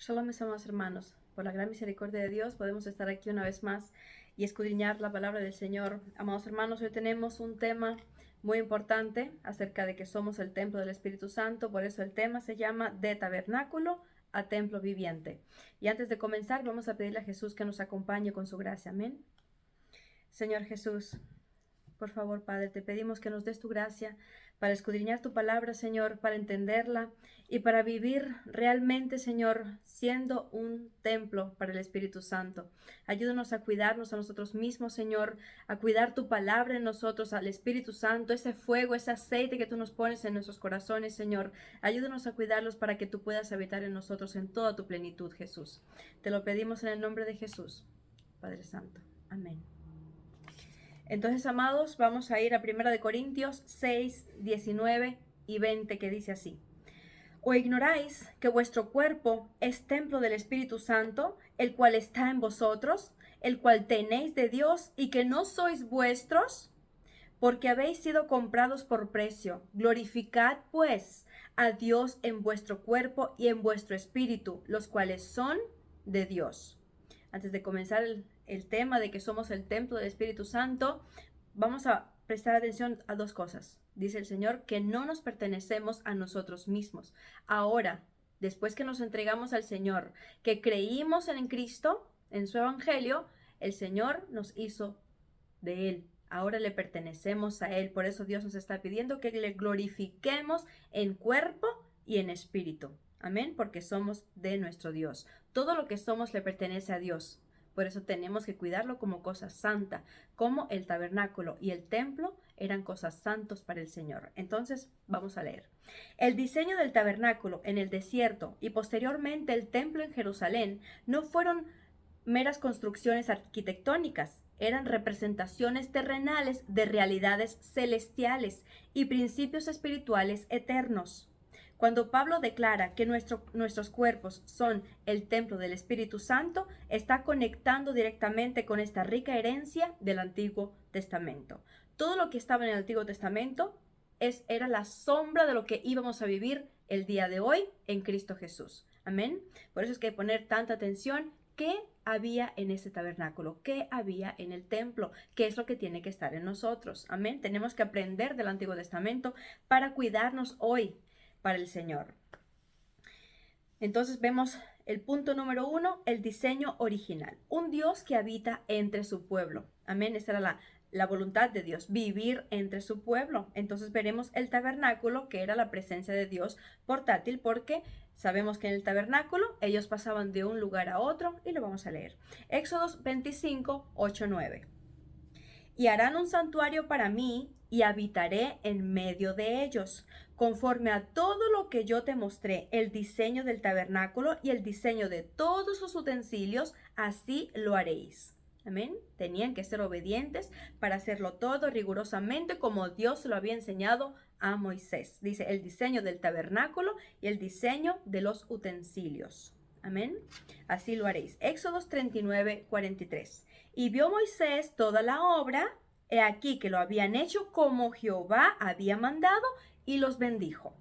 Shalom, mis amados hermanos. Por la gran misericordia de Dios podemos estar aquí una vez más y escudriñar la palabra del Señor. Amados hermanos, hoy tenemos un tema muy importante acerca de que somos el templo del Espíritu Santo. Por eso el tema se llama de tabernáculo a templo viviente. Y antes de comenzar, vamos a pedirle a Jesús que nos acompañe con su gracia. Amén. Señor Jesús, por favor, Padre, te pedimos que nos des tu gracia para escudriñar tu palabra, Señor, para entenderla y para vivir realmente, Señor, siendo un templo para el Espíritu Santo. Ayúdanos a cuidarnos a nosotros mismos, Señor, a cuidar tu palabra en nosotros, al Espíritu Santo, ese fuego, ese aceite que tú nos pones en nuestros corazones, Señor. Ayúdanos a cuidarlos para que tú puedas habitar en nosotros en toda tu plenitud, Jesús. Te lo pedimos en el nombre de Jesús, Padre Santo. Amén. Entonces, amados, vamos a ir a 1 de Corintios 6, 19 y 20, que dice así: ¿O ignoráis que vuestro cuerpo es templo del Espíritu Santo, el cual está en vosotros, el cual tenéis de Dios, y que no sois vuestros? Porque habéis sido comprados por precio. Glorificad, pues, a Dios en vuestro cuerpo y en vuestro espíritu, los cuales son de Dios. Antes de comenzar el tema de que somos el templo del Espíritu Santo, vamos a prestar atención a dos cosas. Dice el Señor que no nos pertenecemos a nosotros mismos. Ahora, después que nos entregamos al Señor, que creímos en Cristo, en su Evangelio, el Señor nos hizo de Él. Ahora le pertenecemos a Él. Por eso Dios nos está pidiendo que le glorifiquemos en cuerpo y en espíritu. Amén, porque somos de nuestro Dios. Todo lo que somos le pertenece a Dios. Por eso tenemos que cuidarlo como cosa santa, como el tabernáculo y el templo eran cosas santos para el Señor. Entonces, vamos a leer. El diseño del tabernáculo en el desierto y posteriormente el templo en Jerusalén no fueron meras construcciones arquitectónicas, eran representaciones terrenales de realidades celestiales y principios espirituales eternos. Cuando Pablo declara que nuestros cuerpos son el templo del Espíritu Santo, está conectando directamente con esta rica herencia del Antiguo Testamento. Todo lo que estaba en el Antiguo Testamento era la sombra de lo que íbamos a vivir el día de hoy en Cristo Jesús. Amén. Por eso es que hay que poner tanta atención. ¿Qué había en ese tabernáculo? ¿Qué había en el templo? ¿Qué es lo que tiene que estar en nosotros? Amén. Tenemos que aprender del Antiguo Testamento para cuidarnos hoy para el Señor. Entonces vemos el punto número 1, el diseño original. Un Dios que habita entre su pueblo. Amén. Esta era la voluntad de Dios, vivir entre su pueblo. Entonces veremos el tabernáculo, que era la presencia de Dios portátil, porque sabemos que en el tabernáculo ellos pasaban de un lugar a otro, y lo vamos a leer. Éxodos 25, 8, 9. Y harán un santuario para mí, y habitaré en medio de ellos, conforme a todo lo que yo te mostré, el diseño del tabernáculo y el diseño de todos sus utensilios, así lo haréis. Amén. Tenían que ser obedientes para hacerlo todo rigurosamente como Dios lo había enseñado a Moisés. Dice el diseño del tabernáculo y el diseño de los utensilios. Amén. Así lo haréis. Éxodos 39, 43. Y vio Moisés toda la obra, he aquí que lo habían hecho como Jehová había mandado, y los bendijo.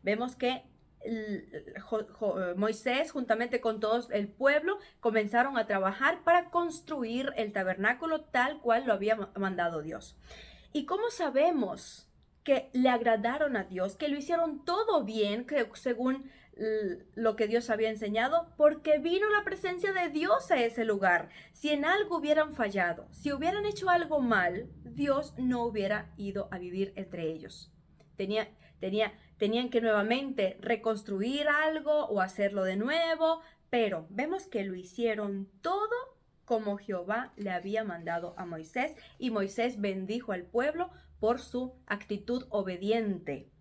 Vemos que Moisés, juntamente con todo el pueblo, comenzaron a trabajar para construir el tabernáculo tal cual lo había mandado Dios. ¿Y cómo sabemos que le agradaron a Dios, que lo hicieron todo bien, que según lo que Dios había enseñado? Porque vino la presencia de Dios a ese lugar. Si en algo hubieran fallado, si hubieran hecho algo mal, Dios no hubiera ido a vivir entre ellos. Tenían que nuevamente reconstruir algo o hacerlo de nuevo, pero vemos que lo hicieron todo como Jehová le había mandado a Moisés, y Moisés bendijo al pueblo por su actitud obediente.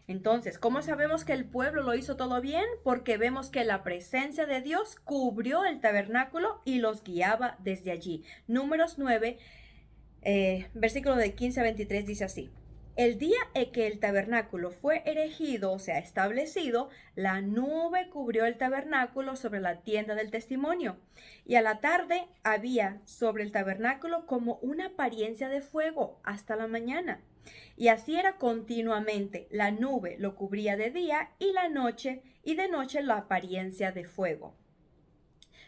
Entonces, ¿cómo sabemos que el pueblo lo hizo todo bien? Porque vemos que la presencia de Dios cubrió el tabernáculo y los guiaba desde allí. Números 9, versículo de 15 a 23 dice así: El día en que el tabernáculo fue erigido, o sea, establecido, la nube cubrió el tabernáculo sobre la tienda del testimonio, y a la tarde había sobre el tabernáculo como una apariencia de fuego hasta la mañana. Y así era continuamente. La nube lo cubría de día y de noche la apariencia de fuego.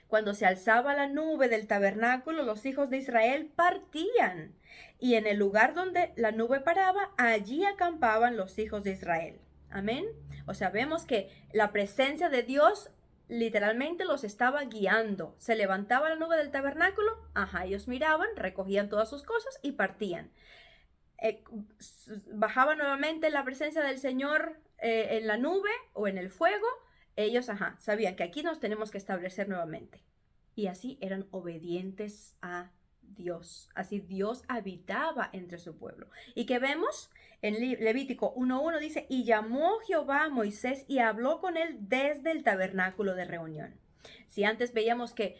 Cuando se alzaba la nube del tabernáculo, los hijos de Israel partían, y en el lugar donde la nube paraba, allí acampaban los hijos de Israel. Amén. O sea, vemos que la presencia de Dios literalmente los estaba guiando. Se levantaba la nube del tabernáculo, ellos miraban, recogían todas sus cosas y partían. Bajaba nuevamente la presencia del Señor en la nube o en el fuego. Ellos, sabían que aquí nos tenemos que establecer nuevamente. Y así eran obedientes a Dios. Así Dios habitaba entre su pueblo. ¿Y qué vemos? En Levítico 1:1 dice, y llamó Jehová a Moisés y habló con él desde el tabernáculo de reunión. Si antes veíamos que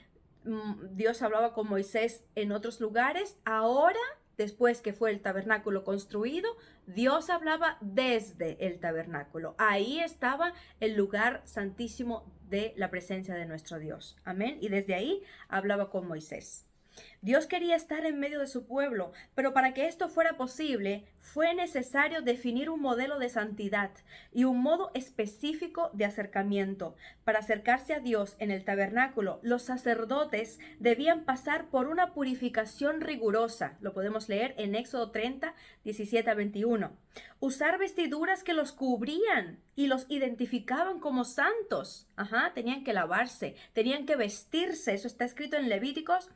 Dios hablaba con Moisés en otros lugares, ahora, después que fue el tabernáculo construido, Dios hablaba desde el tabernáculo. Ahí estaba el lugar santísimo de la presencia de nuestro Dios. Amén. Y desde ahí hablaba con Moisés. Dios quería estar en medio de su pueblo, pero para que esto fuera posible, fue necesario definir un modelo de santidad y un modo específico de acercamiento. Para acercarse a Dios en el tabernáculo, los sacerdotes debían pasar por una purificación rigurosa. Lo podemos leer en Éxodo 30, 17 a 21. Usar vestiduras que los cubrían y los identificaban como santos. Tenían que lavarse, tenían que vestirse. Eso está escrito en Levíticos.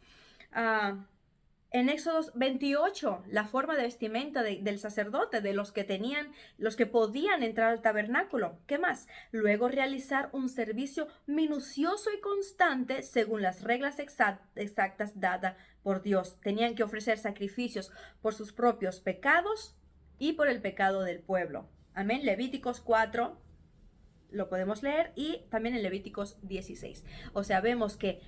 En Éxodo 28, la forma de vestimenta del sacerdote, de los que podían entrar al tabernáculo. ¿Qué más? Luego realizar un servicio minucioso y constante según las reglas exactas dadas por Dios. Tenían que ofrecer sacrificios por sus propios pecados y por el pecado del pueblo. Amén. Levíticos 4 lo podemos leer y también en Levíticos 16. O sea, vemos que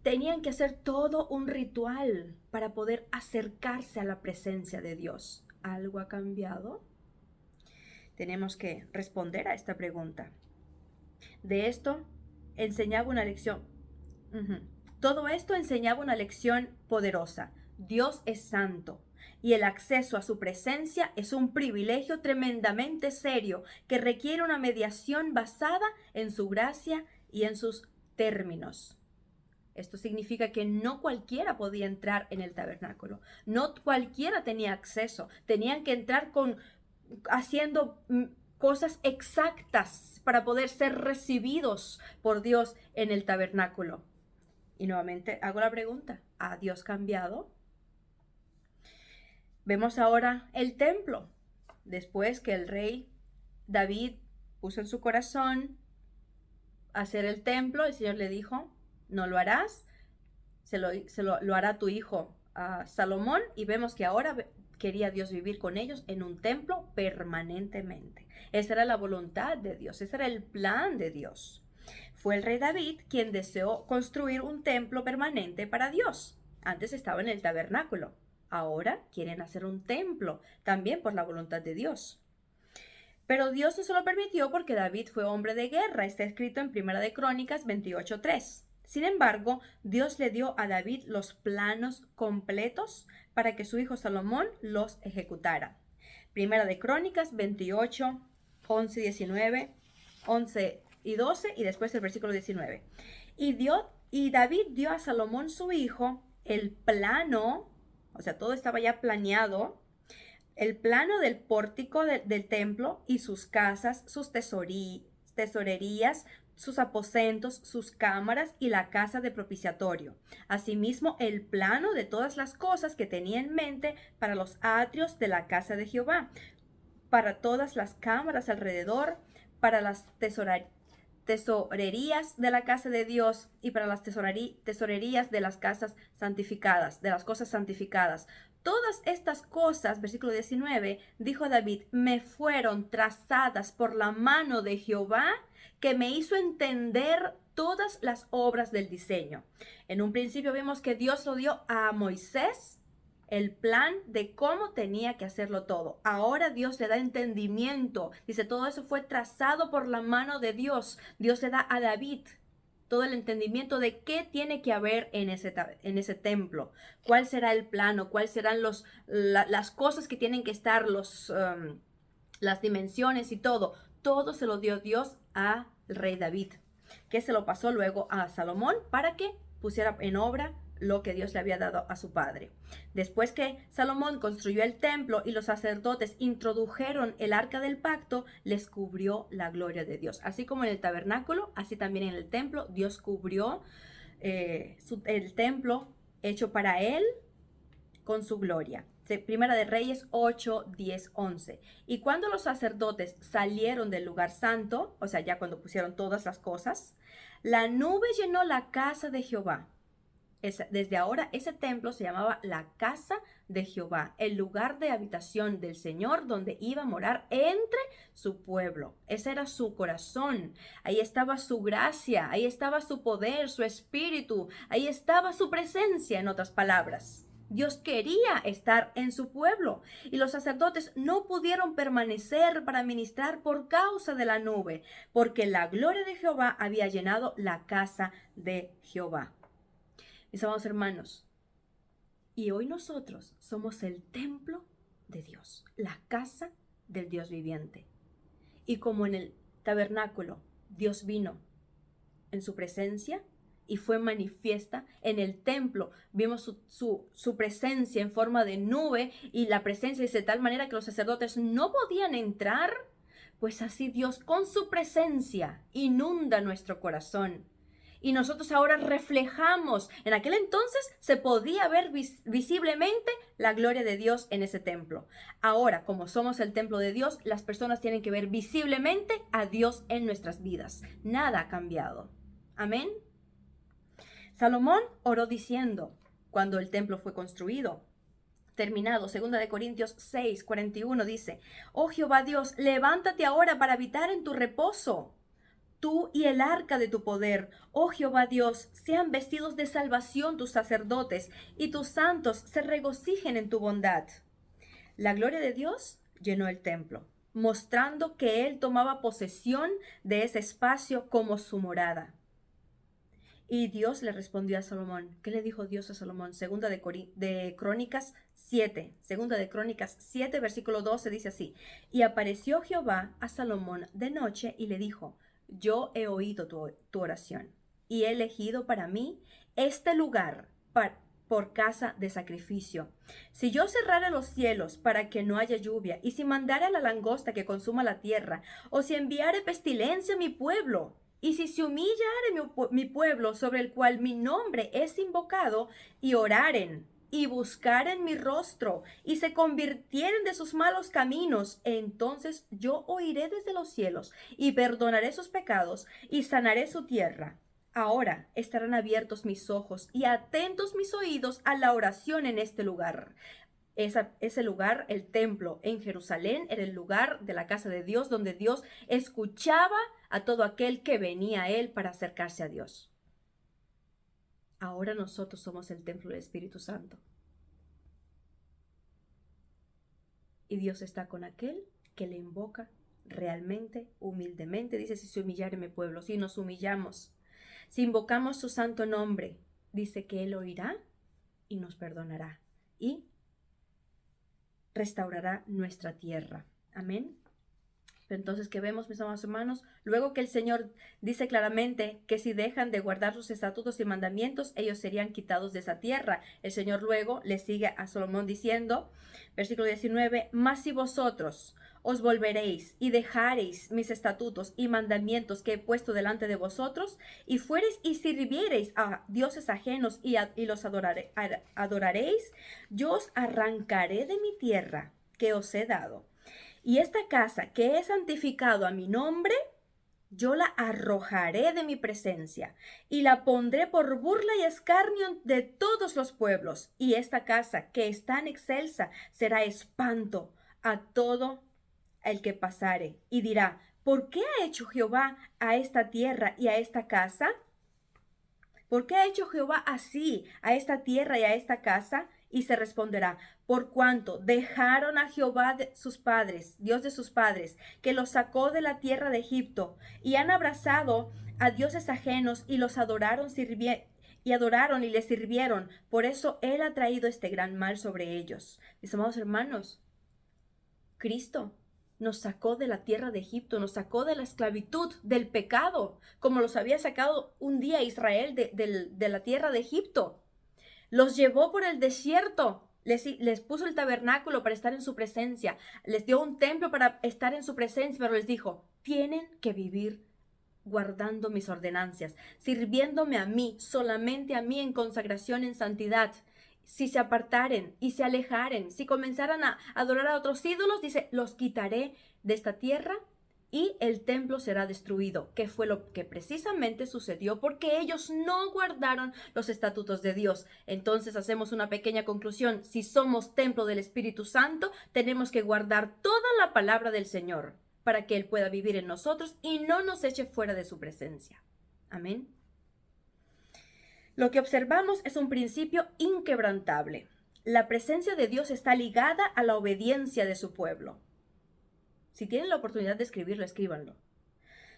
tenían que hacer todo un ritual para poder acercarse a la presencia de Dios. ¿Algo ha cambiado? Tenemos que responder a esta pregunta. De esto enseñaba una lección. Todo esto enseñaba una lección poderosa. Dios es santo y el acceso a su presencia es un privilegio tremendamente serio que requiere una mediación basada en su gracia y en sus términos. Esto significa que no cualquiera podía entrar en el tabernáculo. No cualquiera tenía acceso. Tenían que entrar haciendo cosas exactas para poder ser recibidos por Dios en el tabernáculo. Y nuevamente hago la pregunta, ¿ha Dios cambiado? Vemos ahora el templo. Después que el rey David puso en su corazón hacer el templo, el Señor le dijo, no lo harás, lo hará tu hijo Salomón, y vemos que ahora quería Dios vivir con ellos en un templo permanentemente. Esa era la voluntad de Dios, ese era el plan de Dios. Fue el rey David quien deseó construir un templo permanente para Dios. Antes estaba en el tabernáculo, ahora quieren hacer un templo, también por la voluntad de Dios. Pero Dios no se lo permitió porque David fue hombre de guerra, está escrito en Primera de Crónicas 28:3. Sin embargo, Dios le dio a David los planos completos para que su hijo Salomón los ejecutara. Primera de Crónicas 28, 11, 19, 11 y 12 y después el versículo 19. Y David dio a Salomón su hijo el plano, o sea, todo estaba ya planeado, el plano del pórtico del templo y sus casas, sus tesorerías, sus aposentos, sus cámaras y la casa de propiciatorio. Asimismo, el plano de todas las cosas que tenía en mente para los atrios de la casa de Jehová, para todas las cámaras alrededor, para las tesorerías de la casa de Dios y para las tesorerías de las casas santificadas, de las cosas santificadas. Todas estas cosas, versículo 19, dijo David, me fueron trazadas por la mano de Jehová, que me hizo entender todas las obras del diseño. En un principio vemos que Dios lo dio a Moisés, el plan de cómo tenía que hacerlo todo. Ahora Dios le da entendimiento. Dice, todo eso fue trazado por la mano de Dios. Dios le da a David todo el entendimiento de qué tiene que haber en ese templo, cuál será el plano, cuáles serán las cosas que tienen que estar, las dimensiones y todo. Todo se lo dio Dios al rey David, que se lo pasó luego a Salomón para que pusiera en obra lo que Dios le había dado a su padre. Después que Salomón construyó el templo y los sacerdotes introdujeron el arca del pacto, les cubrió la gloria de Dios. Así como en el tabernáculo, así también en el templo, Dios cubrió el templo hecho para él con su gloria. Primera de Reyes 8, 10, 11. Y cuando los sacerdotes salieron del lugar santo, o sea, ya cuando pusieron todas las cosas, la nube llenó la casa de Jehová. Desde ahora ese templo se llamaba la casa de Jehová, el lugar de habitación del Señor donde iba a morar entre su pueblo. Ese era su corazón, ahí estaba su gracia, ahí estaba su poder, su espíritu, ahí estaba su presencia, en otras palabras. Dios quería estar en su pueblo y los sacerdotes no pudieron permanecer para ministrar por causa de la nube, porque la gloria de Jehová había llenado la casa de Jehová. Mis amados hermanos, y hoy nosotros somos el templo de Dios, la casa del Dios viviente. Y como en el tabernáculo Dios vino en su presencia y fue manifiesta, en el templo vimos su presencia en forma de nube y la presencia es de tal manera que los sacerdotes no podían entrar, pues así Dios con su presencia inunda nuestro corazón. Y nosotros ahora reflejamos, en aquel entonces se podía ver visiblemente la gloria de Dios en ese templo. Ahora, como somos el templo de Dios, las personas tienen que ver visiblemente a Dios en nuestras vidas. Nada ha cambiado. Amén. Salomón oró diciendo, cuando el templo fue construido, terminado, 2 de Corintios 6, 41 dice, oh Jehová Dios, levántate ahora para habitar en tu reposo. Tú y el arca de tu poder, oh Jehová Dios, sean vestidos de salvación tus sacerdotes, y tus santos se regocijen en tu bondad. La gloria de Dios llenó el templo, mostrando que él tomaba posesión de ese espacio como su morada. Y Dios le respondió a Salomón. ¿Qué le dijo Dios a Salomón? Segunda de Crónicas 7. Segunda de Crónicas 7, versículo 12 dice así. Y apareció Jehová a Salomón de noche y le dijo, yo he oído tu oración y he elegido para mí este lugar por casa de sacrificio. Si yo cerrara los cielos para que no haya lluvia, y si mandara la langosta que consuma la tierra, o si enviare pestilencia a mi pueblo, y si se humillare mi pueblo sobre el cual mi nombre es invocado, y oraren, y buscaren mi rostro, y se convirtieren de sus malos caminos, entonces yo oiré desde los cielos, y perdonaré sus pecados, y sanaré su tierra. Ahora estarán abiertos mis ojos, y atentos mis oídos a la oración en este lugar. Ese lugar, el templo en Jerusalén, era el lugar de la casa de Dios, donde Dios escuchaba a todo aquel que venía a él para acercarse a Dios. Ahora nosotros somos el templo del Espíritu Santo. Y Dios está con aquel que le invoca realmente, humildemente. Dice, si se humillare mi pueblo, si nos humillamos, si invocamos su santo nombre, dice que Él oirá y nos perdonará y restaurará nuestra tierra. Amén. Entonces, ¿qué vemos, mis amados hermanos? Luego que el Señor dice claramente que si dejan de guardar sus estatutos y mandamientos, ellos serían quitados de esa tierra. El Señor luego le sigue a Salomón diciendo, versículo 19, mas si vosotros os volveréis y dejareis mis estatutos y mandamientos que he puesto delante de vosotros, y fuereis y sirviereis a dioses ajenos y los adoraréis, yo os arrancaré de mi tierra que os he dado. Y esta casa que he santificado a mi nombre, yo la arrojaré de mi presencia y la pondré por burla y escarnio de todos los pueblos. Y esta casa que es tan excelsa será espanto a todo el que pasare. Y dirá, ¿por qué ha hecho Jehová a esta tierra y a esta casa? ¿Por qué ha hecho Jehová así a esta tierra y a esta casa? y se responderá, por cuanto dejaron a Jehová de sus padres, Dios de sus padres, que los sacó de la tierra de Egipto, y han abrazado a dioses ajenos y los adoraron, y les sirvieron. Por eso Él ha traído este gran mal sobre ellos. Mis amados hermanos, Cristo nos sacó de la tierra de Egipto, nos sacó de la esclavitud, del pecado, como los había sacado un día Israel de la tierra de Egipto. Los llevó por el desierto, les puso el tabernáculo para estar en su presencia, les dio un templo para estar en su presencia, pero les dijo, tienen que vivir guardando mis ordenanzas, sirviéndome a mí, solamente a mí en consagración, en santidad. Si se apartaren y se alejaren, si comenzaran a adorar a otros ídolos, dice, los quitaré de esta tierra y el templo será destruido, que fue lo que precisamente sucedió porque ellos no guardaron los estatutos de Dios. Entonces hacemos una pequeña conclusión. Si somos templo del Espíritu Santo, tenemos que guardar toda la palabra del Señor para que Él pueda vivir en nosotros y no nos eche fuera de su presencia. Amén. Lo que observamos es un principio inquebrantable. La presencia de Dios está ligada a la obediencia de su pueblo. Si tienen la oportunidad de escribirlo, escríbanlo.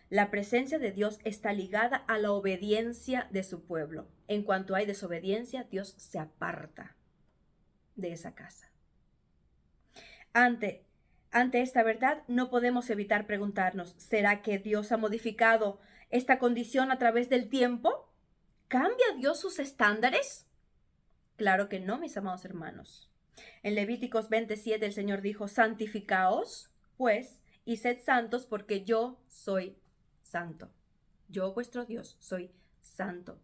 La presencia de Dios está ligada a la obediencia de su pueblo. En cuanto hay desobediencia, Dios se aparta de esa casa. Ante esta verdad, no podemos evitar preguntarnos, ¿será que Dios ha modificado esta condición a través del tiempo? ¿Cambia Dios sus estándares? Claro que no, mis amados hermanos. En Levíticos 27 el Señor dijo, santificaos, pues, y sed santos porque yo soy santo. Yo, vuestro Dios, soy santo.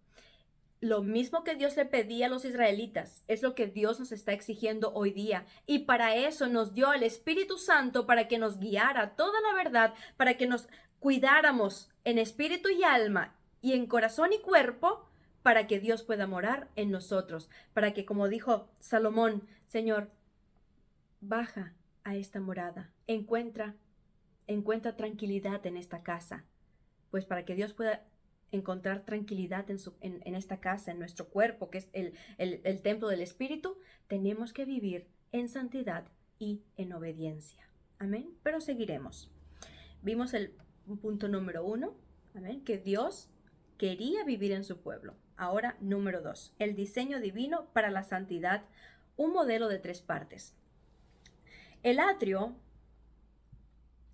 Lo mismo que Dios le pedía a los israelitas es lo que Dios nos está exigiendo hoy día. Y para eso nos dio al Espíritu Santo para que nos guiara toda la verdad, para que nos cuidáramos en espíritu y alma y en corazón y cuerpo, para que Dios pueda morar en nosotros. Para que, como dijo Salomón, Señor, baja a esta morada, encuentra tranquilidad en esta casa. Pues para que Dios pueda encontrar tranquilidad en esta casa, en nuestro cuerpo, que es el templo del Espíritu, tenemos que vivir en santidad y en obediencia. Amén. Pero seguiremos. Vimos el punto número 1, amén, que Dios quería vivir en su pueblo. Ahora, número 2, el diseño divino para la santidad, un modelo de 3 partes. El atrio,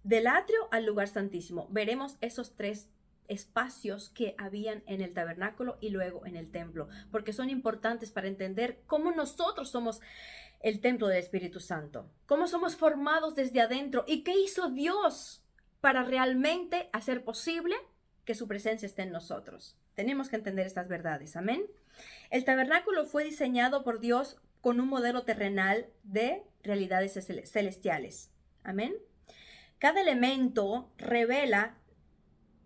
del atrio al lugar santísimo, veremos esos 3 espacios que habían en el tabernáculo y luego en el templo, porque son importantes para entender cómo nosotros somos el templo del Espíritu Santo, cómo somos formados desde adentro y qué hizo Dios para realmente hacer posible que su presencia esté en nosotros. Tenemos que entender estas verdades, amén. El tabernáculo fue diseñado por Dios con un modelo terrenal de realidades celestiales, amén. Cada elemento revela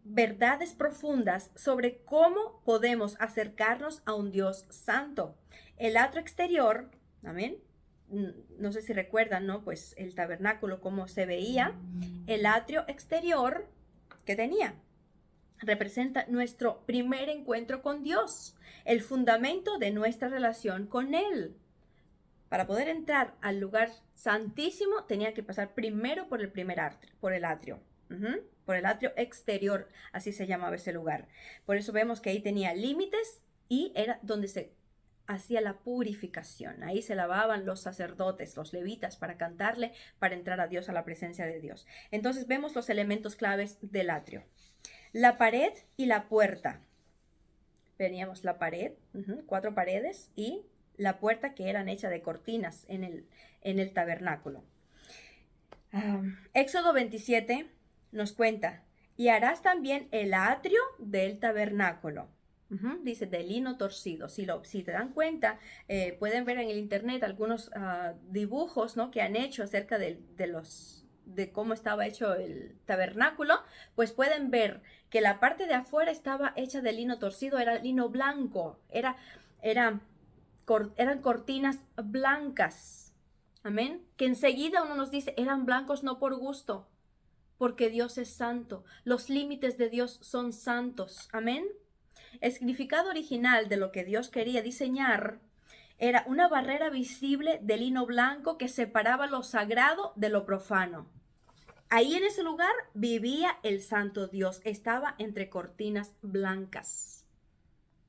verdades profundas sobre cómo podemos acercarnos a un Dios santo. El atrio exterior, amén, no sé si recuerdan, ¿no? Pues el tabernáculo, cómo se veía. El atrio exterior, ¿qué tenía? Representa nuestro primer encuentro con Dios, el fundamento de nuestra relación con Él. Para poder entrar al lugar santísimo, tenía que pasar primero por el atrio. Por el atrio exterior, así se llamaba ese lugar. Por eso vemos que ahí tenía límites y era donde se hacía la purificación. Ahí se lavaban los sacerdotes, los levitas, para cantarle, para entrar a Dios, a la presencia de Dios. Entonces vemos los elementos claves del atrio. La pared y la puerta. Veníamos la pared, 4 paredes, y la puerta que eran hechas de cortinas en el tabernáculo. Éxodo 27 nos cuenta, y harás también el atrio del tabernáculo. Dice, de lino torcido. Si te dan cuenta, pueden ver en el internet algunos dibujos, ¿no?, que han hecho acerca de cómo estaba hecho el tabernáculo. Pues pueden ver que la parte de afuera estaba hecha de lino torcido, era lino blanco, eran cortinas blancas. Amén. Que enseguida uno nos dice, eran blancos no por gusto, porque Dios es santo. Los límites de Dios son santos. Amén. El significado original de lo que Dios quería diseñar Era una barrera visible de lino blanco que separaba lo sagrado de lo profano. Ahí en ese lugar vivía el santo Dios. Estaba entre cortinas blancas.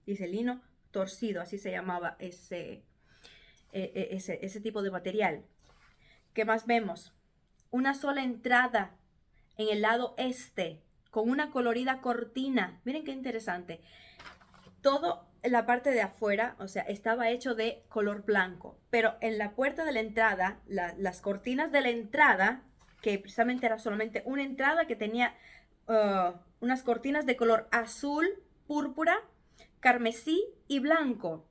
Dice lino torcido, así se llamaba ese tipo de material. ¿Qué más vemos? Una sola entrada en el lado este, con una colorida cortina. Miren qué interesante. Todo en la parte de afuera, o sea, estaba hecho de color blanco. Pero en la puerta de la entrada, las cortinas de la entrada, que precisamente era solamente una entrada que tenía unas cortinas de color azul, púrpura, carmesí y blanco.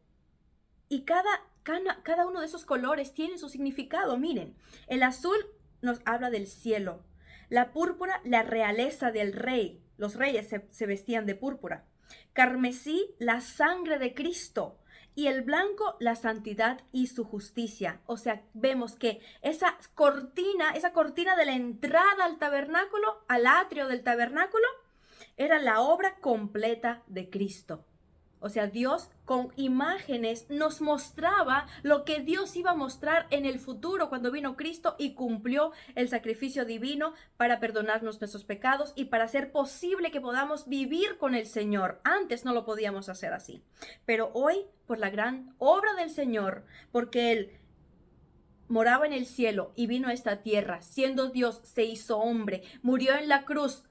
Y cada uno de esos colores tiene su significado. Miren, el azul nos habla del cielo. La púrpura, la realeza del rey. Los reyes se vestían de púrpura. Carmesí, la sangre de Cristo. Y el blanco, la santidad y su justicia. O sea, vemos que esa cortina de la entrada al tabernáculo, al atrio del tabernáculo, era la obra completa de Cristo. O sea, Dios con imágenes nos mostraba lo que Dios iba a mostrar en el futuro cuando vino Cristo y cumplió el sacrificio divino para perdonarnos nuestros pecados y para hacer posible que podamos vivir con el Señor. Antes no lo podíamos hacer así. Pero hoy, por la gran obra del Señor, porque Él moraba en el cielo y vino a esta tierra, siendo Dios, se hizo hombre, murió en la cruz,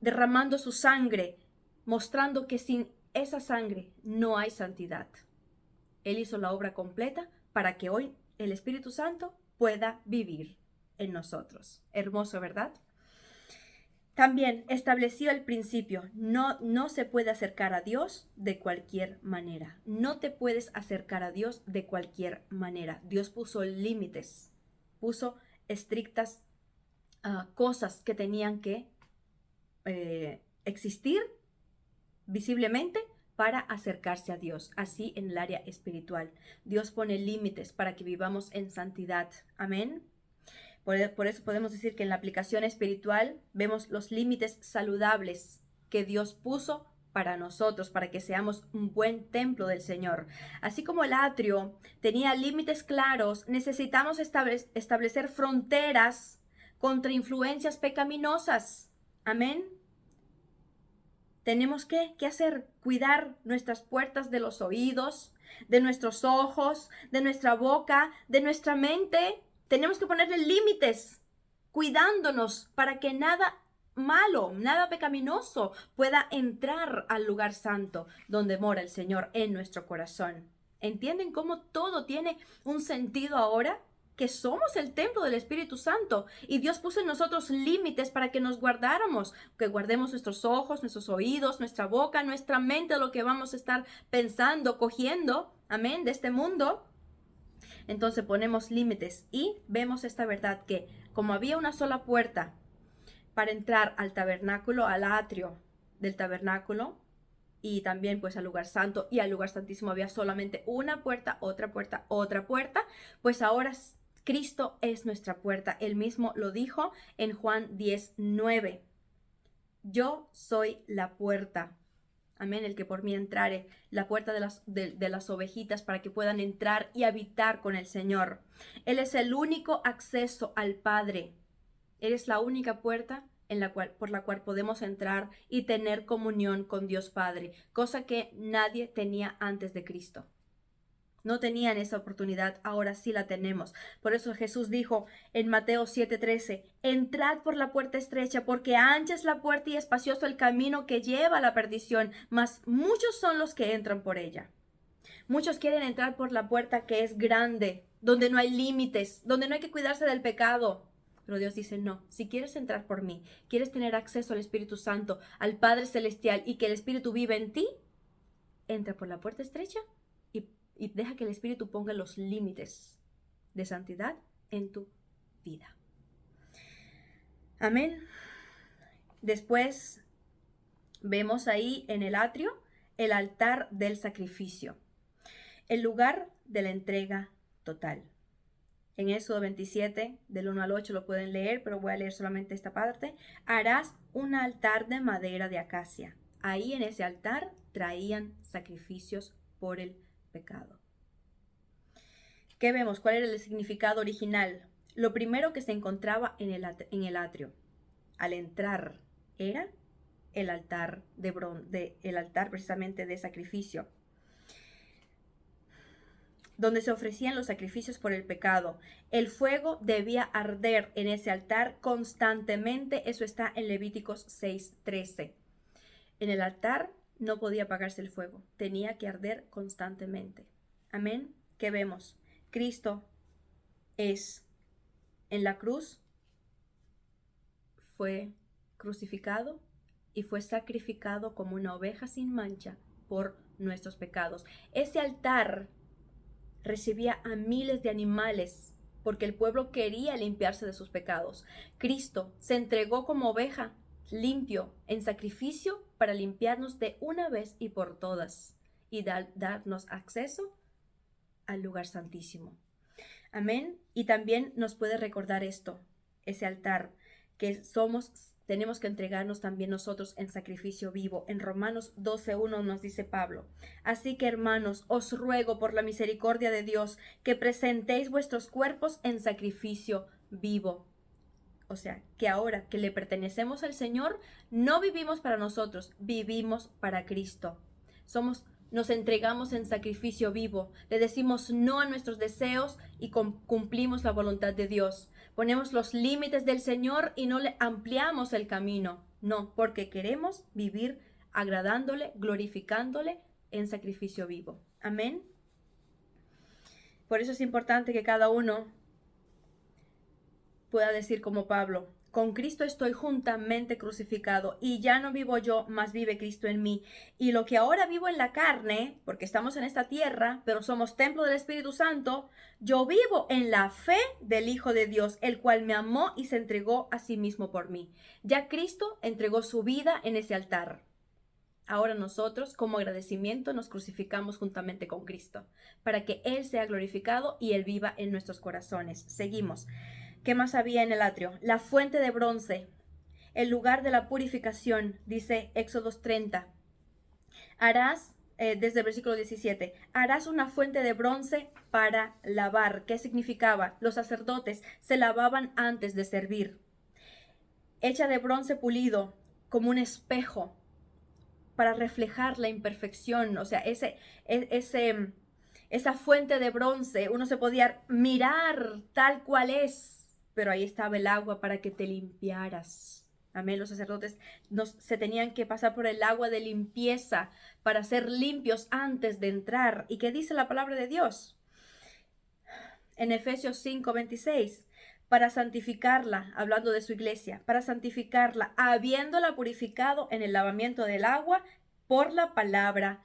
derramando su sangre, mostrando que sin esa sangre no hay santidad. Él hizo la obra completa para que hoy el Espíritu Santo pueda vivir en nosotros. Hermoso, ¿verdad? También estableció el principio, no se puede acercar a Dios de cualquier manera. No te puedes acercar a Dios de cualquier manera. Dios puso límites, puso estrictas cosas que tenían que existir visiblemente para acercarse a Dios, así en el área espiritual. Dios pone límites para que vivamos en santidad. Amén. Por eso podemos decir que en la aplicación espiritual vemos los límites saludables que Dios puso para nosotros, para que seamos un buen templo del Señor. Así como el atrio tenía límites claros, necesitamos establecer fronteras contra influencias pecaminosas. Amén. Tenemos ¿qué hacer? Cuidar nuestras puertas de los oídos, de nuestros ojos, de nuestra boca, de nuestra mente. Tenemos que ponerle límites, cuidándonos para que nada malo, nada pecaminoso pueda entrar al lugar santo donde mora el Señor en nuestro corazón. ¿Entienden cómo todo tiene un sentido ahora? Que somos el templo del Espíritu Santo y Dios puso en nosotros límites para que nos guardáramos, que guardemos nuestros ojos, nuestros oídos, nuestra boca, nuestra mente, lo que vamos a estar pensando, cogiendo, amén, de este mundo. Entonces ponemos límites y vemos esta verdad que como había una sola puerta para entrar al tabernáculo, al atrio del tabernáculo y también pues al lugar santo y al lugar santísimo había solamente una puerta, otra puerta, pues ahora Cristo es nuestra puerta. Él mismo lo dijo en Juan 10:9. Yo soy la puerta. Amén, el que por mí entrare, la puerta de las ovejitas para que puedan entrar y habitar con el Señor. Él es el único acceso al Padre. Él es la única puerta por la cual podemos entrar y tener comunión con Dios Padre, cosa que nadie tenía antes de Cristo. No tenían esa oportunidad, ahora sí la tenemos. Por eso Jesús dijo en Mateo 7:13, entrad por la puerta estrecha, porque ancha es la puerta y espacioso el camino que lleva a la perdición, mas muchos son los que entran por ella. Muchos quieren entrar por la puerta que es grande, donde no hay límites, donde no hay que cuidarse del pecado. Pero Dios dice, no, si quieres entrar por mí, quieres tener acceso al Espíritu Santo, al Padre Celestial y que el Espíritu vive en ti, entra por la puerta estrecha y deja que el Espíritu ponga los límites de santidad en tu vida. Amén. Después vemos ahí en el atrio el altar del sacrificio, el lugar de la entrega total. En Éxodo 27, del 1 al 8 lo pueden leer, pero voy a leer solamente esta parte. Harás un altar de madera de acacia. Ahí en ese altar traían sacrificios por el pecado. ¿Qué vemos? ¿Cuál era el significado original? Lo primero que se encontraba en el atrio al entrar era el altar el altar precisamente de sacrificio, donde se ofrecían los sacrificios por el pecado. El fuego debía arder en ese altar constantemente. Eso está en Levíticos 6:13. En el altar no podía apagarse el fuego, tenía que arder constantemente. Amén. ¿Qué vemos? Cristo es en la cruz, fue crucificado y fue sacrificado como una oveja sin mancha por nuestros pecados. Ese altar recibía a miles de animales porque el pueblo quería limpiarse de sus pecados. Cristo se entregó como oveja limpio en sacrificio para limpiarnos de una vez y por todas y darnos acceso al lugar santísimo. Amén. Y también nos puede recordar esto, ese altar, que tenemos que entregarnos también nosotros en sacrificio vivo. En Romanos 12:1 nos dice Pablo: así que, hermanos, os ruego por la misericordia de Dios que presentéis vuestros cuerpos en sacrificio vivo. O sea, que ahora que le pertenecemos al Señor, no vivimos para nosotros, vivimos para Cristo. Nos entregamos en sacrificio vivo, le decimos no a nuestros deseos y cumplimos la voluntad de Dios. Ponemos los límites del Señor y no le ampliamos el camino. No, porque queremos vivir agradándole, glorificándole en sacrificio vivo. Amén. Por eso es importante que cada uno pueda decir como Pablo: con Cristo estoy juntamente crucificado, y ya no vivo yo, mas vive Cristo en mí. Y lo que ahora vivo en la carne, porque estamos en esta tierra, pero somos templo del Espíritu Santo, yo vivo en la fe del Hijo de Dios, el cual me amó y se entregó a sí mismo por mí. Ya Cristo entregó su vida en ese altar. Ahora nosotros, como agradecimiento, nos crucificamos juntamente con Cristo, para que Él sea glorificado y Él viva en nuestros corazones. Seguimos. ¿Qué más había en el atrio? La fuente de bronce, el lugar de la purificación, dice Éxodo 30. Harás, desde el versículo 17, harás una fuente de bronce para lavar. ¿Qué significaba? Los sacerdotes se lavaban antes de servir. Hecha de bronce pulido, como un espejo, para reflejar la imperfección. O sea, esa fuente de bronce, uno se podía mirar tal cual es, pero ahí estaba el agua para que te limpiaras. Amén. Los sacerdotes se tenían que pasar por el agua de limpieza para ser limpios antes de entrar. ¿Y qué dice la palabra de Dios? En Efesios 5:26, para santificarla, hablando de su iglesia, para santificarla, habiéndola purificado en el lavamiento del agua por la palabra.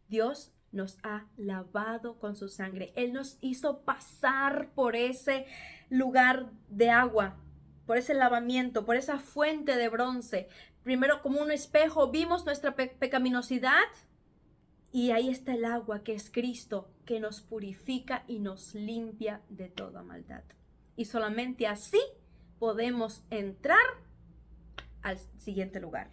Dios nos ha lavado con su sangre. Él nos hizo pasar por ese lugar de agua, por ese lavamiento, por esa fuente de bronce. Primero, como un espejo, vimos nuestra pecaminosidad, y ahí está el agua, que es Cristo, que nos purifica y nos limpia de toda maldad. Y solamente así podemos entrar al siguiente lugar.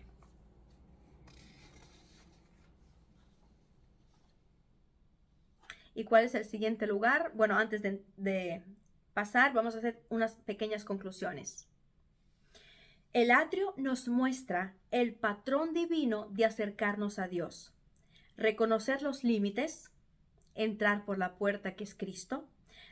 ¿Y cuál es el siguiente lugar? Bueno, antes de pasar, vamos a hacer unas pequeñas conclusiones. El atrio nos muestra el patrón divino de acercarnos a Dios. Reconocer los límites, entrar por la puerta que es Cristo,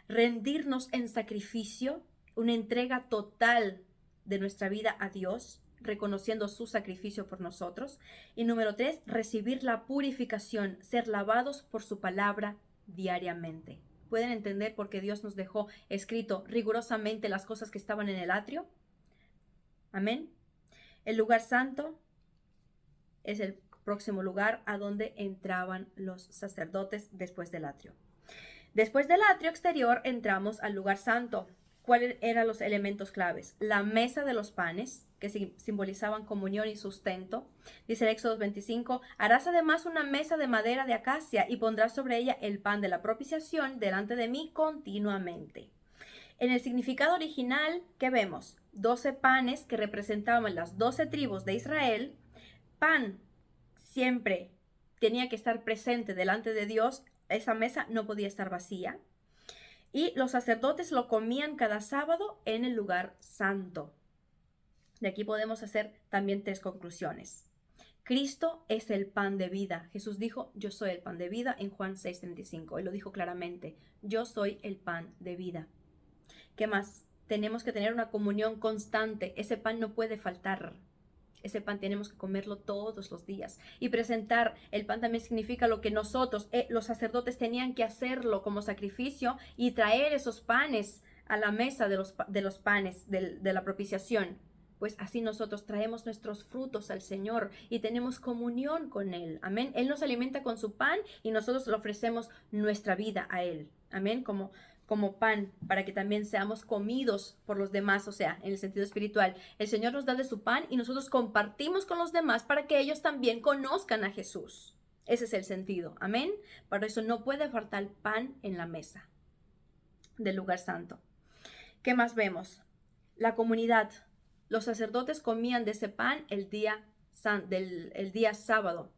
rendirnos en sacrificio, una entrega total de nuestra vida a Dios, reconociendo su sacrificio por nosotros. Y número 3, recibir la purificación, ser lavados por su palabra diariamente. ¿Pueden entender por qué Dios nos dejó escrito rigurosamente las cosas que estaban en el atrio? Amén. El lugar santo es el próximo lugar a donde entraban los sacerdotes después del atrio. Después del atrio exterior entramos al lugar santo. ¿Cuáles eran los elementos claves? La mesa de los panes, que simbolizaban comunión y sustento. Dice el Éxodo 25, harás además una mesa de madera de acacia y pondrás sobre ella el pan de la propiciación delante de mí continuamente. En el significado original, ¿qué vemos? 12 panes que representaban las 12 tribus de Israel. Pan siempre tenía que estar presente delante de Dios esa mesa no podía estar vacía. Y los sacerdotes lo comían cada sábado en el lugar santo. De aquí podemos hacer también 3 conclusiones. Cristo es el pan de vida. Jesús dijo, yo soy el pan de vida en Juan 6:35. Él lo dijo claramente, yo soy el pan de vida. ¿Qué más? Tenemos que tener una comunión constante. Ese pan no puede faltar. Ese pan tenemos que comerlo todos los días. Y presentar el pan también significa lo que nosotros, los sacerdotes, tenían que hacerlo como sacrificio y traer esos panes a la mesa de los panes de la propiciación. Pues así nosotros traemos nuestros frutos al Señor y tenemos comunión con Él. Amén. Él nos alimenta con su pan y nosotros le ofrecemos nuestra vida a Él. Amén. Como pan, para que también seamos comidos por los demás, o sea, en el sentido espiritual. El Señor nos da de su pan y nosotros compartimos con los demás para que ellos también conozcan a Jesús. Ese es el sentido, amén. Por eso no puede faltar pan en la mesa del lugar santo. ¿Qué más vemos? La comunidad. Los sacerdotes comían de ese pan el día sábado.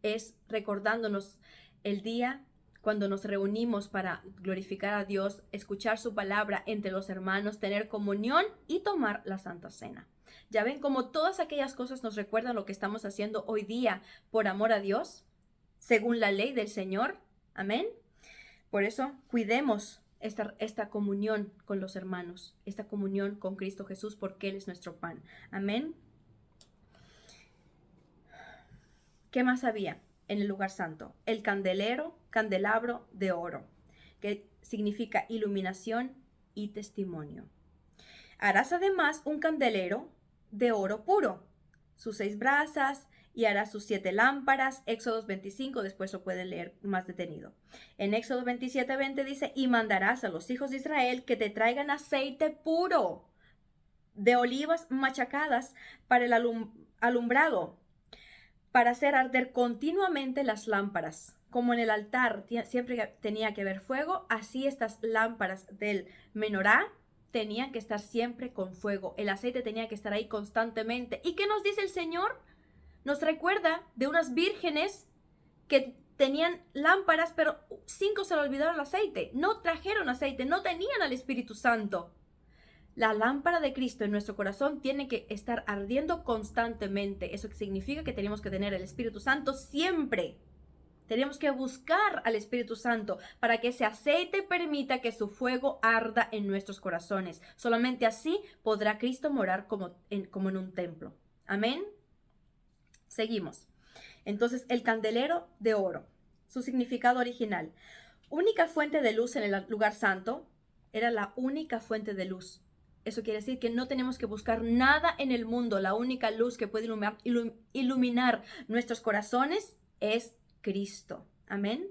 Es recordándonos el día cuando nos reunimos para glorificar a Dios, escuchar su palabra entre los hermanos, tener comunión y tomar la Santa Cena. Ya ven cómo todas aquellas cosas nos recuerdan lo que estamos haciendo hoy día por amor a Dios, según la ley del Señor. Amén. Por eso, cuidemos esta comunión con los hermanos, esta comunión con Cristo Jesús, porque Él es nuestro pan. Amén. ¿Qué más había en el lugar santo? El candelabro de oro, que significa iluminación y testimonio. Harás además un candelero de oro puro, sus 6 brasas, y hará sus 7 lámparas. Éxodo 25, después lo pueden leer más detenido. En Éxodo 27:20 dice, y mandarás a los hijos de Israel que te traigan aceite puro de olivas machacadas para el alumbrado, para hacer arder continuamente las lámparas. Como en el altar siempre tenía que haber fuego, así estas lámparas del menorá tenían que estar siempre con fuego. El aceite tenía que estar ahí constantemente. ¿Y qué nos dice el Señor? Nos recuerda de unas vírgenes que tenían lámparas, pero 5 se le olvidaron el aceite. No trajeron aceite, no tenían al Espíritu Santo. La lámpara de Cristo en nuestro corazón tiene que estar ardiendo constantemente. Eso significa que tenemos que tener el Espíritu Santo siempre. Tenemos que buscar al Espíritu Santo para que ese aceite permita que su fuego arda en nuestros corazones. Solamente así podrá Cristo morar como en un templo. Amén. Seguimos. Entonces, el candelero de oro, su significado original. Única fuente de luz en el lugar santo, era la única fuente de luz. Eso quiere decir que no tenemos que buscar nada en el mundo. La única luz que puede iluminar nuestros corazones es Cristo. Amén.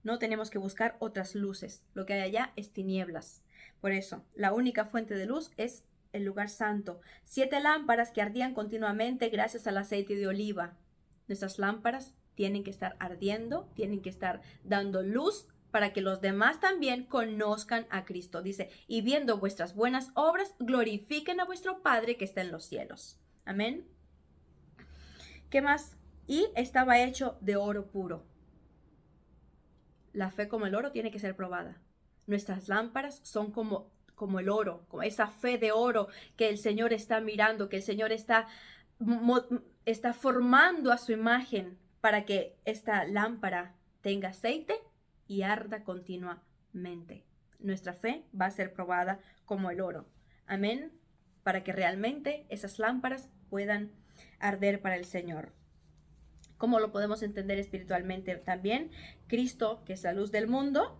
No tenemos que buscar otras luces. Lo que hay allá es tinieblas. Por eso, la única fuente de luz es el lugar santo. 7 lámparas que ardían continuamente gracias al aceite de oliva. Nuestras lámparas tienen que estar ardiendo, tienen que estar dando luz para que los demás también conozcan a Cristo. Dice, y viendo vuestras buenas obras, glorifiquen a vuestro Padre que está en los cielos. Amén. ¿Qué más? Y estaba hecho de oro puro. La fe como el oro tiene que ser probada. Nuestras lámparas son como el oro, como esa fe de oro que el Señor está mirando, que el Señor está formando a su imagen para que esta lámpara tenga aceite y arda continuamente. Nuestra fe va a ser probada como el oro. Amén. Para que realmente esas lámparas puedan arder para el Señor. ¿Cómo lo podemos entender espiritualmente también? Cristo, que es la luz del mundo,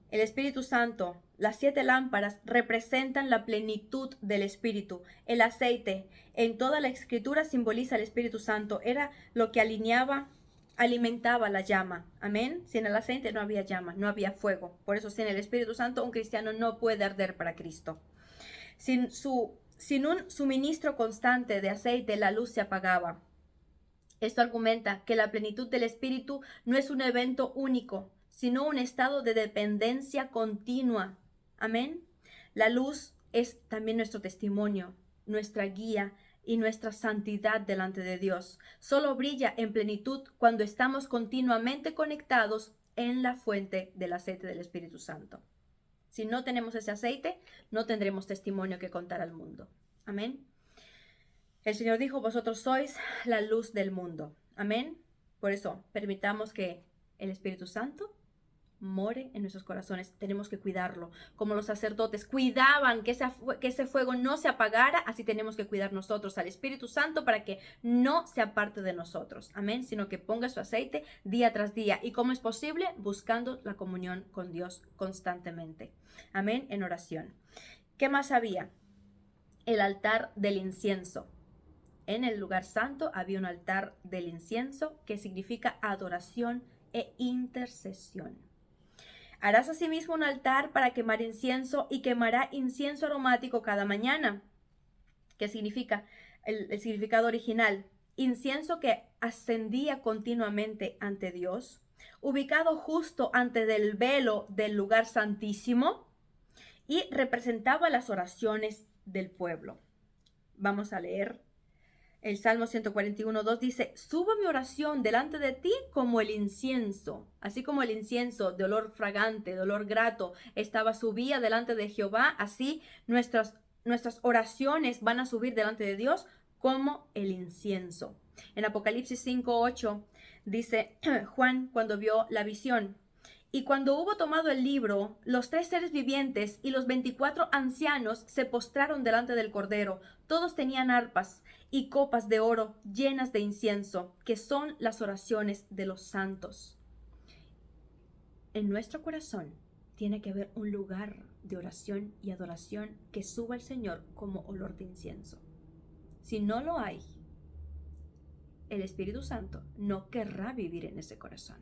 el Espíritu Santo, las 7 lámparas representan la plenitud del Espíritu. El aceite en toda la Escritura simboliza al Espíritu Santo. Era lo que alimentaba la llama. Amén. Sin el aceite no había llama, no había fuego. Por eso sin el Espíritu Santo un cristiano no puede arder para Cristo. Sin un suministro constante de aceite, la luz se apagaba. Esto argumenta que la plenitud del Espíritu no es un evento único, sino un estado de dependencia continua. Amén. La luz es también nuestro testimonio, nuestra guía y nuestra santidad delante de Dios. Solo brilla en plenitud cuando estamos continuamente conectados en la fuente del aceite del Espíritu Santo. Si no tenemos ese aceite, no tendremos testimonio que contar al mundo. Amén. El Señor dijo, vosotros sois la luz del mundo. Amén. Por eso, permitamos que el Espíritu Santo more en nuestros corazones. Tenemos que cuidarlo. Como los sacerdotes cuidaban que ese fuego no se apagara, así tenemos que cuidar nosotros al Espíritu Santo para que no se aparte de nosotros. Amén. Sino que ponga su aceite día tras día. ¿Y cómo es posible? Buscando la comunión con Dios constantemente. Amén. En oración. ¿Qué más había? El altar del incienso. En el lugar santo había un altar del incienso que significa adoración e intercesión. Harás asimismo un altar para quemar incienso y quemará incienso aromático cada mañana. ¿Qué significa? El significado original. Incienso que ascendía continuamente ante Dios, ubicado justo ante el velo del lugar santísimo y representaba las oraciones del pueblo. Vamos a leer. El Salmo 141:2 dice, suba mi oración delante de ti como el incienso. Así como el incienso de olor fragante, de olor grato, subía delante de Jehová, así nuestras oraciones van a subir delante de Dios como el incienso. En Apocalipsis 5:8 dice Juan cuando vio la visión. Y cuando hubo tomado el libro, los 3 seres vivientes y los 24 ancianos se postraron delante del Cordero. Todos tenían arpas y copas de oro llenas de incienso, que son las oraciones de los santos. En nuestro corazón tiene que haber un lugar de oración y adoración que suba al Señor como olor de incienso. Si no lo hay, el Espíritu Santo no querrá vivir en ese corazón.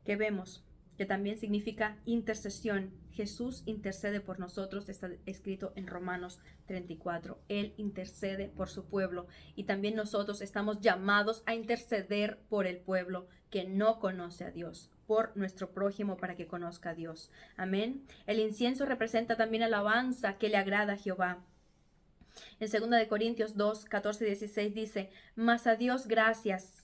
Que vemos que también significa intercesión. Jesús intercede por nosotros, está escrito en Romanos 34. Él intercede por su pueblo y también nosotros estamos llamados a interceder por el pueblo que no conoce a Dios, por nuestro prójimo para que conozca a Dios. Amén. El incienso representa también alabanza que le agrada a Jehová. En 2 Corintios 2, 14 y 16 dice, mas a Dios gracias,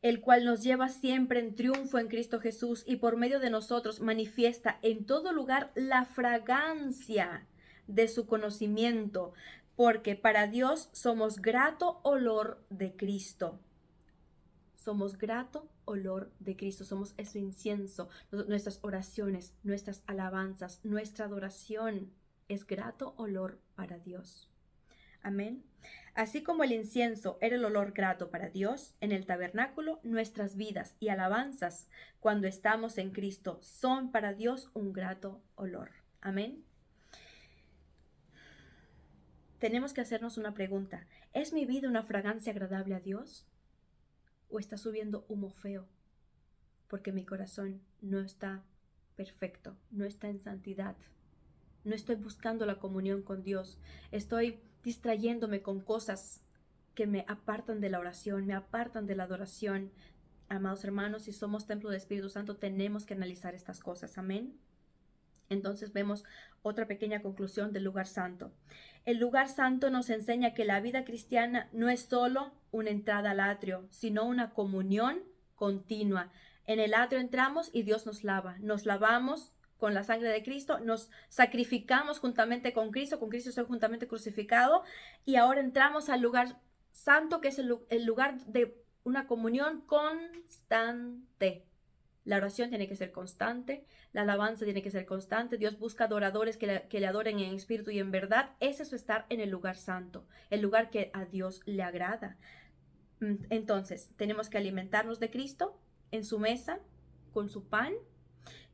el cual nos lleva siempre en triunfo en Cristo Jesús y por medio de nosotros manifiesta en todo lugar la fragancia de su conocimiento, porque para Dios somos grato olor de Cristo. Somos grato olor de Cristo, somos ese incienso, nuestras oraciones, nuestras alabanzas, nuestra adoración es grato olor para Dios. Amén. Así como el incienso era el olor grato para Dios, en el tabernáculo nuestras vidas y alabanzas cuando estamos en Cristo son para Dios un grato olor. Amén. Tenemos que hacernos una pregunta. ¿Es mi vida una fragancia agradable a Dios? ¿O está subiendo humo feo? Porque mi corazón no está perfecto, no está en santidad. No estoy buscando la comunión con Dios. Estoy distrayéndome con cosas que me apartan de la oración, me apartan de la adoración. Amados hermanos, si somos templo del Espíritu Santo, tenemos que analizar estas cosas. Amén. Entonces vemos otra pequeña conclusión del lugar santo. El lugar santo nos enseña que la vida cristiana no es solo una entrada al atrio, sino una comunión continua. En el atrio entramos y Dios nos lava. Nos lavamos con la sangre de Cristo, nos sacrificamos juntamente con Cristo está juntamente crucificado y ahora entramos al lugar santo que es el lugar de una comunión constante. La oración tiene que ser constante, la alabanza tiene que ser constante. Dios busca adoradores que le adoren en espíritu y en verdad. Ese es estar en el lugar santo, el lugar que a Dios le agrada. Entonces, tenemos que alimentarnos de Cristo en su mesa, con su pan,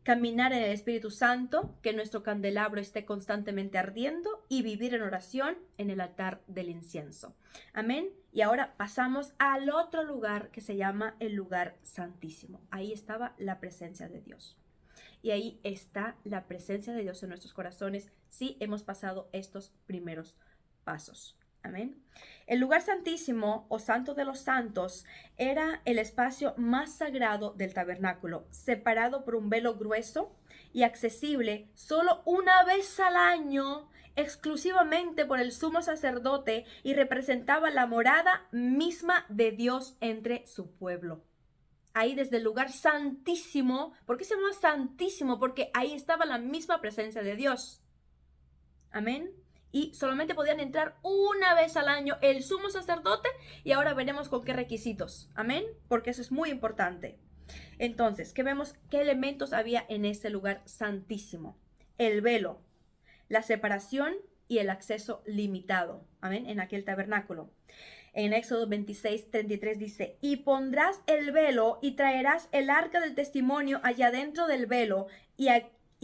caminar en el Espíritu Santo, que nuestro candelabro esté constantemente ardiendo y vivir en oración en el altar del incienso. Amén. Y ahora pasamos al otro lugar que se llama el lugar santísimo. Ahí estaba la presencia de Dios. Y ahí está la presencia de Dios en nuestros corazones si hemos pasado estos primeros pasos. Amén. El lugar santísimo o santo de los santos era el espacio más sagrado del tabernáculo, separado por un velo grueso y accesible solo una vez al año, exclusivamente por el sumo sacerdote, y representaba la morada misma de Dios entre su pueblo. Ahí desde el lugar santísimo. ¿Por qué se llama santísimo? Porque ahí estaba la misma presencia de Dios. Amén. Y solamente podían entrar una vez al año el sumo sacerdote, y ahora veremos con qué requisitos. Amén. Porque eso es muy importante. Entonces, ¿qué vemos? ¿Qué elementos había en este lugar santísimo? El velo, la separación y el acceso limitado. Amén. En aquel tabernáculo. En Éxodo 26:33 dice: y pondrás el velo y traerás el arca del testimonio allá dentro del velo, y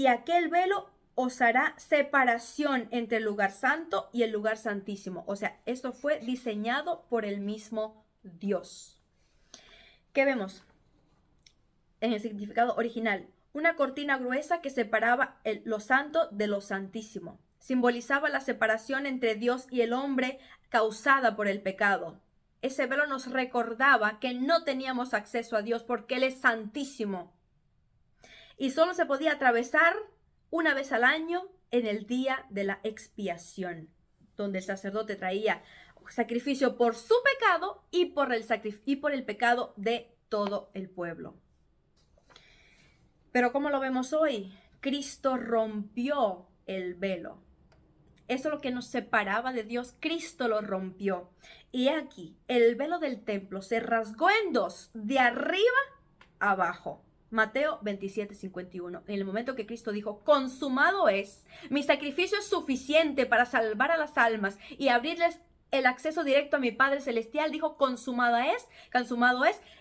aquel velo os hará separación entre el lugar santo y el lugar santísimo. O sea, esto fue diseñado por el mismo Dios. ¿Qué vemos en el significado original? Una cortina gruesa que separaba lo santo de lo santísimo. Simbolizaba la separación entre Dios y el hombre causada por el pecado. Ese velo nos recordaba que no teníamos acceso a Dios porque Él es santísimo. Y solo se podía atravesar una vez al año en el día de la expiación, donde el sacerdote traía sacrificio por su pecado y por el pecado de todo el pueblo. Pero ¿cómo lo vemos hoy? Cristo rompió el velo. Eso es lo que nos separaba de Dios. Cristo lo rompió. Y aquí, el velo del templo se rasgó en dos, de arriba a abajo. Mateo 27:51. En el momento que Cristo dijo: consumado es, mi sacrificio es suficiente para salvar a las almas y abrirles el acceso directo a mi Padre Celestial, dijo: consumado es,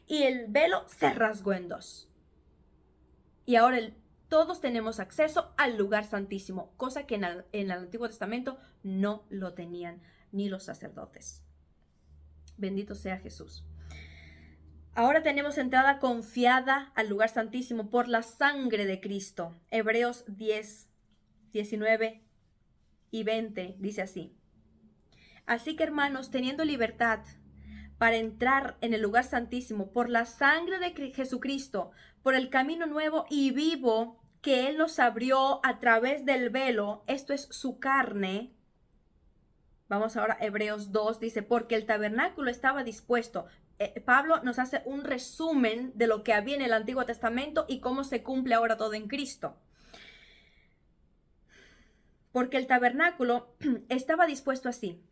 y el velo se rasgó en dos. Y ahora todos tenemos acceso al lugar santísimo, cosa que en el Antiguo Testamento no lo tenían ni los sacerdotes. Bendito sea Jesús. Ahora tenemos entrada confiada al lugar santísimo por la sangre de Cristo. Hebreos 10, 19 y 20 dice así: así que, hermanos, teniendo libertad para entrar en el lugar santísimo por la sangre de Jesucristo, por el camino nuevo y vivo que Él nos abrió a través del velo, esto es su carne. Vamos ahora a Hebreos 2, dice: porque el tabernáculo estaba dispuesto. Pablo nos hace un resumen de lo que había en el Antiguo Testamento y cómo se cumple ahora todo en Cristo. Porque el tabernáculo estaba dispuesto así.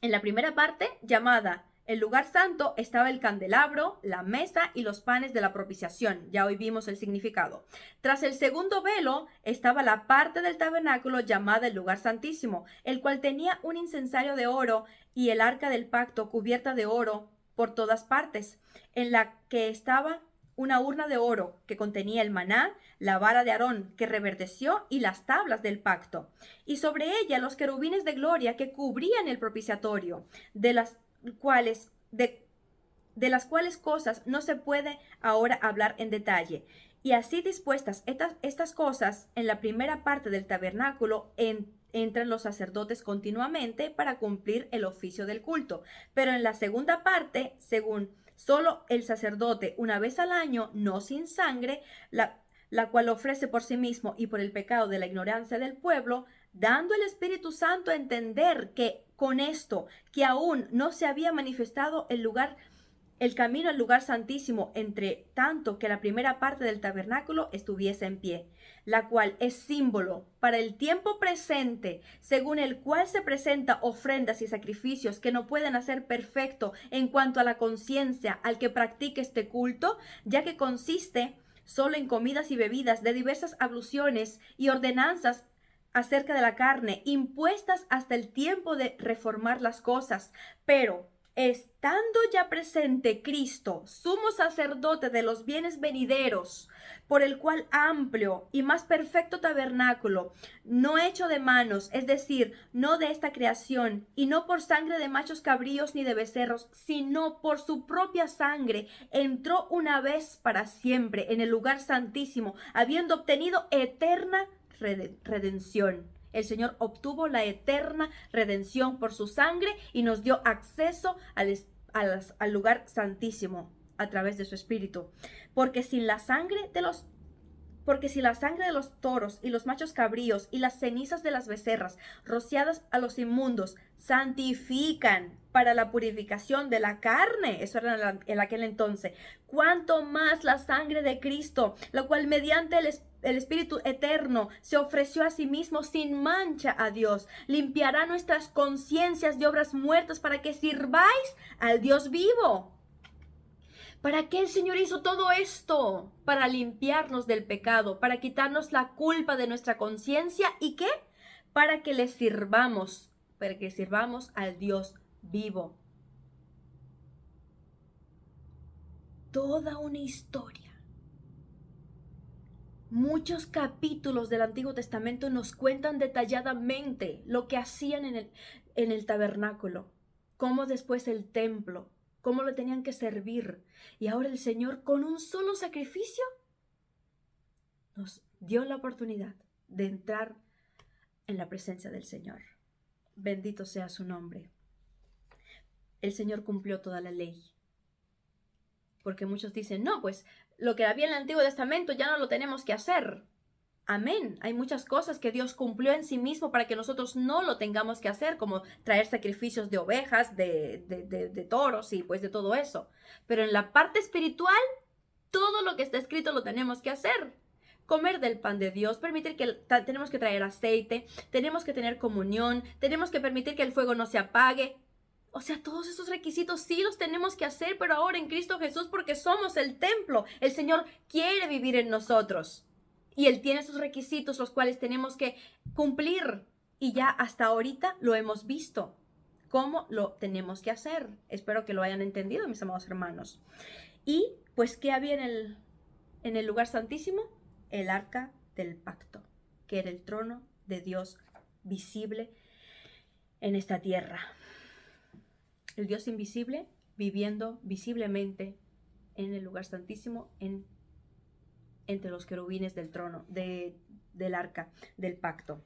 En la primera parte, llamada el lugar santo, estaba el candelabro, la mesa y los panes de la propiciación. Ya hoy vimos el significado. Tras el segundo velo estaba la parte del tabernáculo llamada el lugar santísimo, el cual tenía un incensario de oro y el arca del pacto cubierta de oro por todas partes, en la que estaba una urna de oro que contenía el maná, la vara de Aarón que reverdeció y las tablas del pacto, y sobre ella los querubines de gloria que cubrían el propiciatorio, de las cuales cosas no se puede ahora hablar en detalle. Y así dispuestas estas cosas en la primera parte del tabernáculo, entran los sacerdotes continuamente para cumplir el oficio del culto. Pero en la segunda parte, según solo el sacerdote una vez al año, no sin sangre, la cual ofrece por sí mismo y por el pecado de la ignorancia del pueblo, dando el Espíritu Santo a entender que con esto, que aún no se había manifestado el camino al lugar santísimo, entre tanto que la primera parte del tabernáculo estuviese en pie, la cual es símbolo para el tiempo presente, según el cual se presenta ofrendas y sacrificios que no pueden hacer perfecto en cuanto a la conciencia al que practique este culto, ya que consiste solo en comidas y bebidas de diversas abluciones y ordenanzas acerca de la carne, impuestas hasta el tiempo de reformar las cosas. Pero estando ya presente Cristo, sumo sacerdote de los bienes venideros, por el cual amplio y más perfecto tabernáculo, no hecho de manos, es decir, no de esta creación, y no por sangre de machos cabríos ni de becerros, sino por su propia sangre, entró una vez para siempre en el lugar santísimo, habiendo obtenido eterna redención. El Señor obtuvo la eterna redención por su sangre y nos dio acceso al lugar santísimo a través de su Espíritu. Porque sin la sangre Porque si la sangre de los toros y los machos cabríos y las cenizas de las becerras rociadas a los inmundos santifican para la purificación de la carne, eso era en aquel entonces, cuánto más la sangre de Cristo, la cual mediante el Espíritu eterno se ofreció a sí mismo sin mancha a Dios, limpiará nuestras conciencias de obras muertas para que sirváis al Dios vivo. ¿Para qué el Señor hizo todo esto? Para limpiarnos del pecado, para quitarnos la culpa de nuestra conciencia. ¿Y qué? Para que le sirvamos, para que sirvamos al Dios vivo. Toda una historia. Muchos capítulos del Antiguo Testamento nos cuentan detalladamente lo que hacían en el tabernáculo, cómo después el templo, cómo lo tenían que servir. Y ahora el Señor, con un solo sacrificio, nos dio la oportunidad de entrar en la presencia del Señor. Bendito sea su nombre. El Señor cumplió toda la ley. Porque muchos dicen, no, pues lo que había en el Antiguo Testamento ya no lo tenemos que hacer. Amén. Hay muchas cosas que Dios cumplió en sí mismo para que nosotros no lo tengamos que hacer, como traer sacrificios de ovejas, de toros y pues de todo eso. Pero en la parte espiritual, todo lo que está escrito lo tenemos que hacer. Comer del pan de Dios, permitir que tenemos que traer aceite, tenemos que tener comunión, tenemos que permitir que el fuego no se apague. O sea, todos esos requisitos sí los tenemos que hacer, pero ahora en Cristo Jesús, porque somos el templo. El Señor quiere vivir en nosotros. Y Él tiene sus requisitos, los cuales tenemos que cumplir. Y ya hasta ahorita lo hemos visto. ¿Cómo lo tenemos que hacer? Espero que lo hayan entendido, mis amados hermanos. Y pues, ¿qué había en el lugar santísimo? El arca del pacto, que era el trono de Dios visible en esta tierra. El Dios invisible viviendo visiblemente en el lugar santísimo, entre los querubines del trono, del arca del pacto.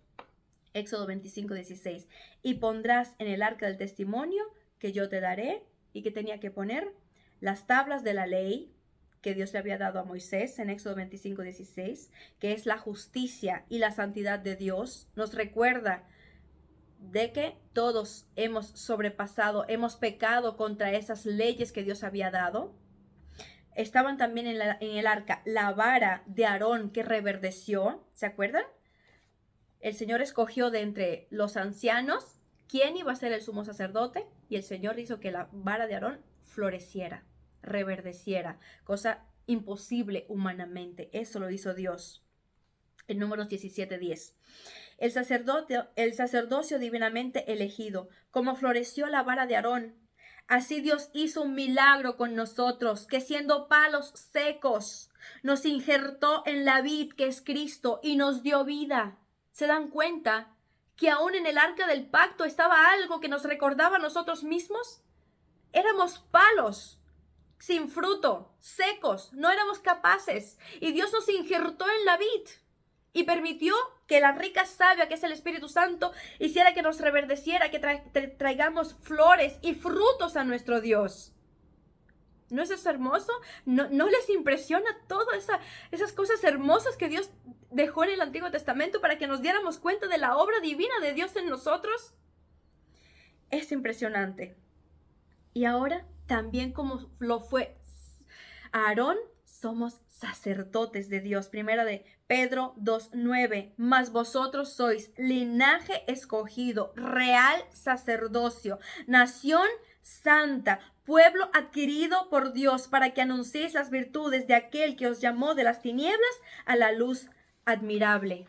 Éxodo 25:16. Y pondrás en el arca del testimonio que yo te daré, y que tenía que poner las tablas de la ley que Dios le había dado a Moisés en Éxodo 25:16, que es la justicia y la santidad de Dios. Nos recuerda de que todos hemos sobrepasado, hemos pecado contra esas leyes que Dios había dado. Estaban también en el arca la vara de Aarón que reverdeció, ¿se acuerdan? El Señor escogió de entre los ancianos quién iba a ser el sumo sacerdote, y el Señor hizo que la vara de Aarón floreciera, reverdeciera, cosa imposible humanamente. Eso lo hizo Dios. En Números 17:10. El sacerdocio divinamente elegido, como floreció la vara de Aarón, así Dios hizo un milagro con nosotros, que siendo palos secos, nos injertó en la vid que es Cristo y nos dio vida. ¿Se dan cuenta que aún en el arca del pacto estaba algo que nos recordaba a nosotros mismos? Éramos palos sin fruto, secos, no éramos capaces, y Dios nos injertó en la vid y permitió que la rica savia, que es el Espíritu Santo, hiciera que nos reverdeciera, que traigamos flores y frutos a nuestro Dios. ¿No es eso hermoso? ¿No les impresiona todas esas cosas hermosas que Dios dejó en el Antiguo Testamento para que nos diéramos cuenta de la obra divina de Dios en nosotros? Es impresionante. Y ahora, también como lo fue Aarón, somos sacerdotes de Dios. Primera de Pedro 2:9. Mas vosotros sois linaje escogido, real sacerdocio, nación santa, pueblo adquirido por Dios, para que anunciéis las virtudes de aquel que os llamó de las tinieblas a la luz admirable.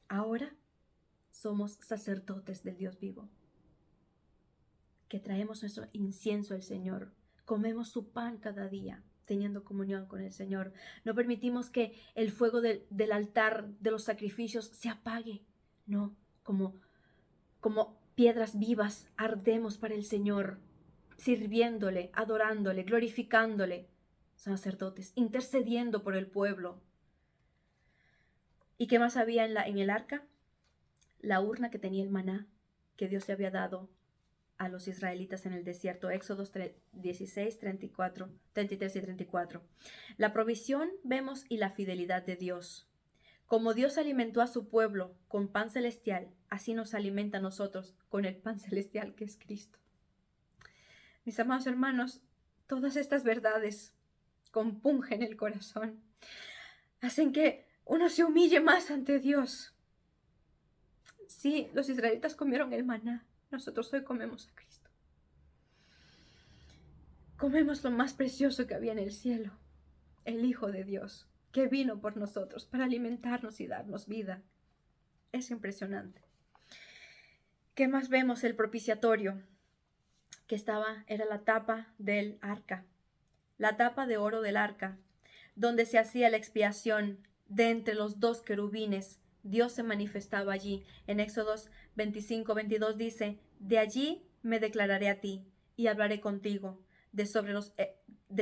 Ahora somos sacerdotes del Dios vivo, que traemos nuestro incienso al Señor. Comemos su pan cada día, teniendo comunión con el Señor. No permitimos que el fuego del altar, de los sacrificios, se apague. No, como piedras vivas, ardemos para el Señor, sirviéndole, adorándole, glorificándole. Sacerdotes, intercediendo por el pueblo. ¿Y qué más había en el arca? La urna que tenía el maná que Dios le había dado a los israelitas en el desierto. Éxodo 16, 33 y 34. La provisión vemos y la fidelidad de Dios. Como Dios alimentó a su pueblo con pan celestial, así nos alimenta a nosotros con el pan celestial que es Cristo. Mis amados hermanos, todas estas verdades compungen el corazón, hacen que uno se humille más ante Dios. Sí, los israelitas comieron el maná, nosotros hoy comemos a Cristo. Comemos lo más precioso que había en el cielo, el Hijo de Dios, que vino por nosotros para alimentarnos y darnos vida. Es impresionante. ¿Qué más vemos? El propiciatorio, que era la tapa del arca, la tapa de oro del arca, donde se hacía la expiación de entre los dos querubines. Dios se manifestaba allí. En Éxodos 25, 22 dice: de allí me declararé a ti y hablaré contigo de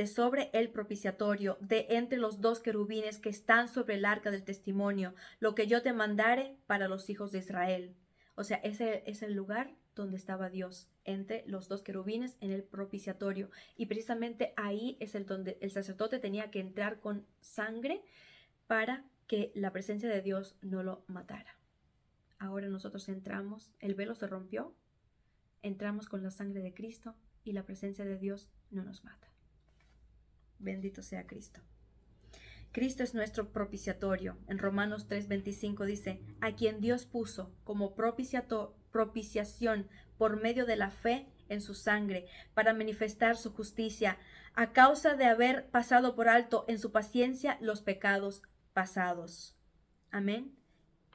sobre el propiciatorio, de entre los dos querubines que están sobre el arca del testimonio, lo que yo te mandare para los hijos de Israel. O sea, ese es el lugar donde estaba Dios, entre los dos querubines en el propiciatorio. Y precisamente ahí es donde el sacerdote tenía que entrar con sangre para que la presencia de Dios no lo matara. Ahora nosotros entramos, el velo se rompió, entramos con la sangre de Cristo y la presencia de Dios no nos mata. Bendito sea Cristo. Cristo es nuestro propiciatorio. En Romanos 3:25 dice: a quien Dios puso como propiciación por medio de la fe en su sangre, para manifestar su justicia, a causa de haber pasado por alto en su paciencia los pecados pasados. Amén.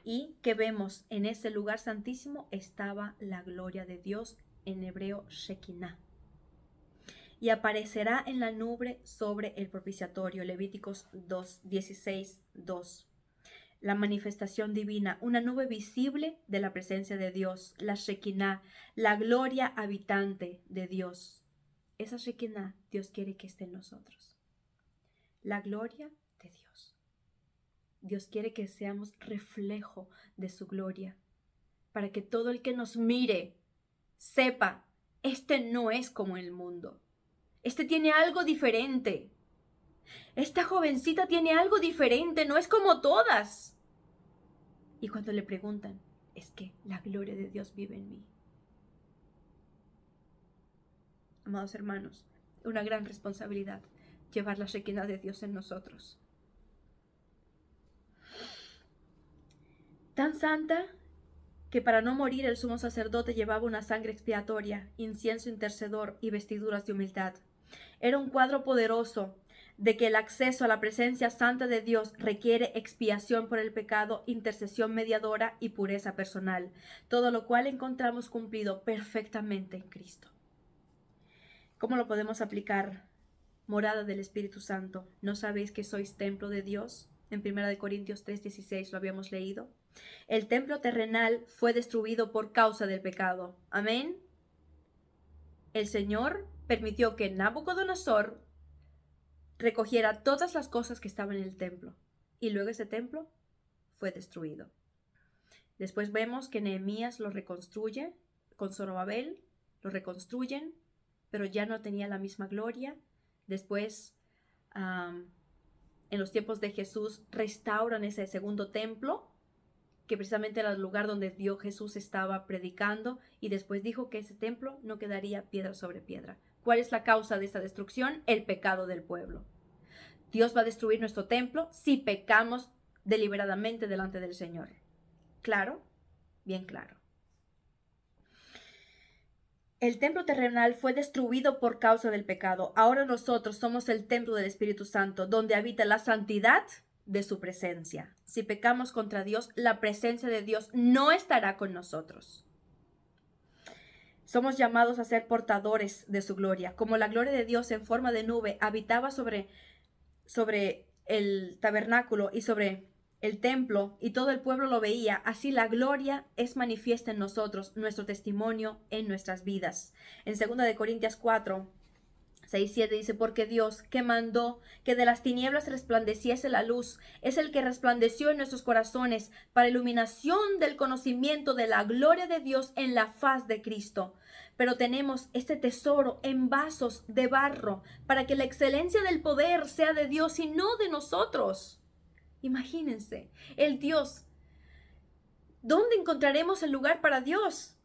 Y que vemos en ese lugar santísimo estaba la gloria de Dios, en hebreo Shekinah. Y aparecerá en la nube sobre el propiciatorio. Levíticos 16:2. La manifestación divina, una nube visible de la presencia de Dios, la Shekinah, la gloria habitante de Dios. Esa Shekinah Dios quiere que esté en nosotros. La gloria de Dios. Dios quiere que seamos reflejo de su gloria, para que todo el que nos mire sepa: este no es como el mundo. Este tiene algo diferente. Esta jovencita tiene algo diferente, no es como todas. Y cuando le preguntan, es que la gloria de Dios vive en mí. Amados hermanos, una gran responsabilidad llevar la Shekinah de Dios en nosotros. Tan santa que para no morir el sumo sacerdote llevaba una sangre expiatoria, incienso intercedor y vestiduras de humildad. Era un cuadro poderoso de que el acceso a la presencia santa de Dios requiere expiación por el pecado, intercesión mediadora y pureza personal, todo lo cual encontramos cumplido perfectamente en Cristo. ¿Cómo lo podemos aplicar? Morada del Espíritu Santo. ¿No sabéis que sois templo de Dios? En 1 Corintios 3:16 lo habíamos leído. El templo terrenal fue destruido por causa del pecado. Amén. El Señor permitió que Nabucodonosor recogiera todas las cosas que estaban en el templo, y luego ese templo fue destruido. Después vemos que Nehemías lo reconstruye con Zorobabel, lo reconstruyen, pero ya no tenía la misma gloria. Después, en los tiempos de Jesús, restauran ese segundo templo, que precisamente era el lugar donde Jesús estaba predicando, y después dijo que ese templo no quedaría piedra sobre piedra. ¿Cuál es la causa de esta destrucción? El pecado del pueblo. Dios va a destruir nuestro templo si pecamos deliberadamente delante del Señor. ¿Claro? Bien claro. El templo terrenal fue destruido por causa del pecado. Ahora nosotros somos el templo del Espíritu Santo, donde habita la santidad de su presencia. Si pecamos contra Dios, la presencia de Dios no estará con nosotros. Somos llamados a ser portadores de su gloria. Como la gloria de Dios en forma de nube habitaba sobre el tabernáculo y sobre el templo, y todo el pueblo lo veía, así la gloria es manifiesta en nosotros, nuestro testimonio en nuestras vidas. En 2 Corintios 4, 6:7 dice, porque Dios, que mandó que de las tinieblas resplandeciese la luz, es el que resplandeció en nuestros corazones para iluminación del conocimiento de la gloria de Dios en la faz de Cristo. Pero tenemos este tesoro en vasos de barro para que la excelencia del poder sea de Dios y no de nosotros. Imagínense, el Dios. ¿Dónde encontraremos el lugar para Dios?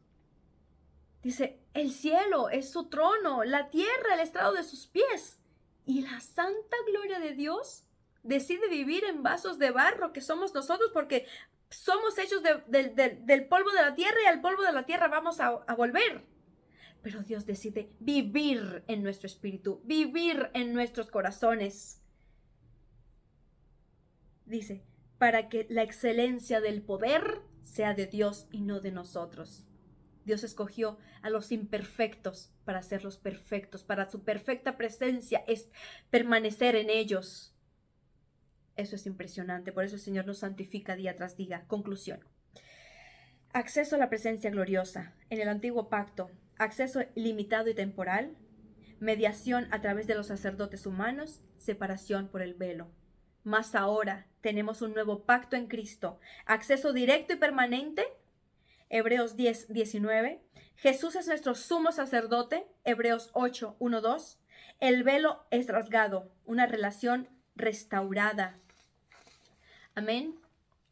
Dice, el cielo es su trono, la tierra el estrado de sus pies. Y la santa gloria de Dios decide vivir en vasos de barro que somos nosotros, porque somos hechos del polvo de la tierra y al polvo de la tierra vamos a volver. Pero Dios decide vivir en nuestro espíritu, vivir en nuestros corazones. Dice, para que la excelencia del poder sea de Dios y no de nosotros. Dios escogió a los imperfectos para hacerlos perfectos, para su perfecta presencia es permanecer en ellos. Eso es impresionante, por eso el Señor nos santifica día tras día. Conclusión. Acceso a la presencia gloriosa. En el antiguo pacto, acceso limitado y temporal, mediación a través de los sacerdotes humanos, separación por el velo. Mas ahora tenemos un nuevo pacto en Cristo, acceso directo y permanente. Hebreos 10:19. Jesús es nuestro sumo sacerdote. Hebreos 8:1-2. El velo es rasgado, una relación restaurada. Amén.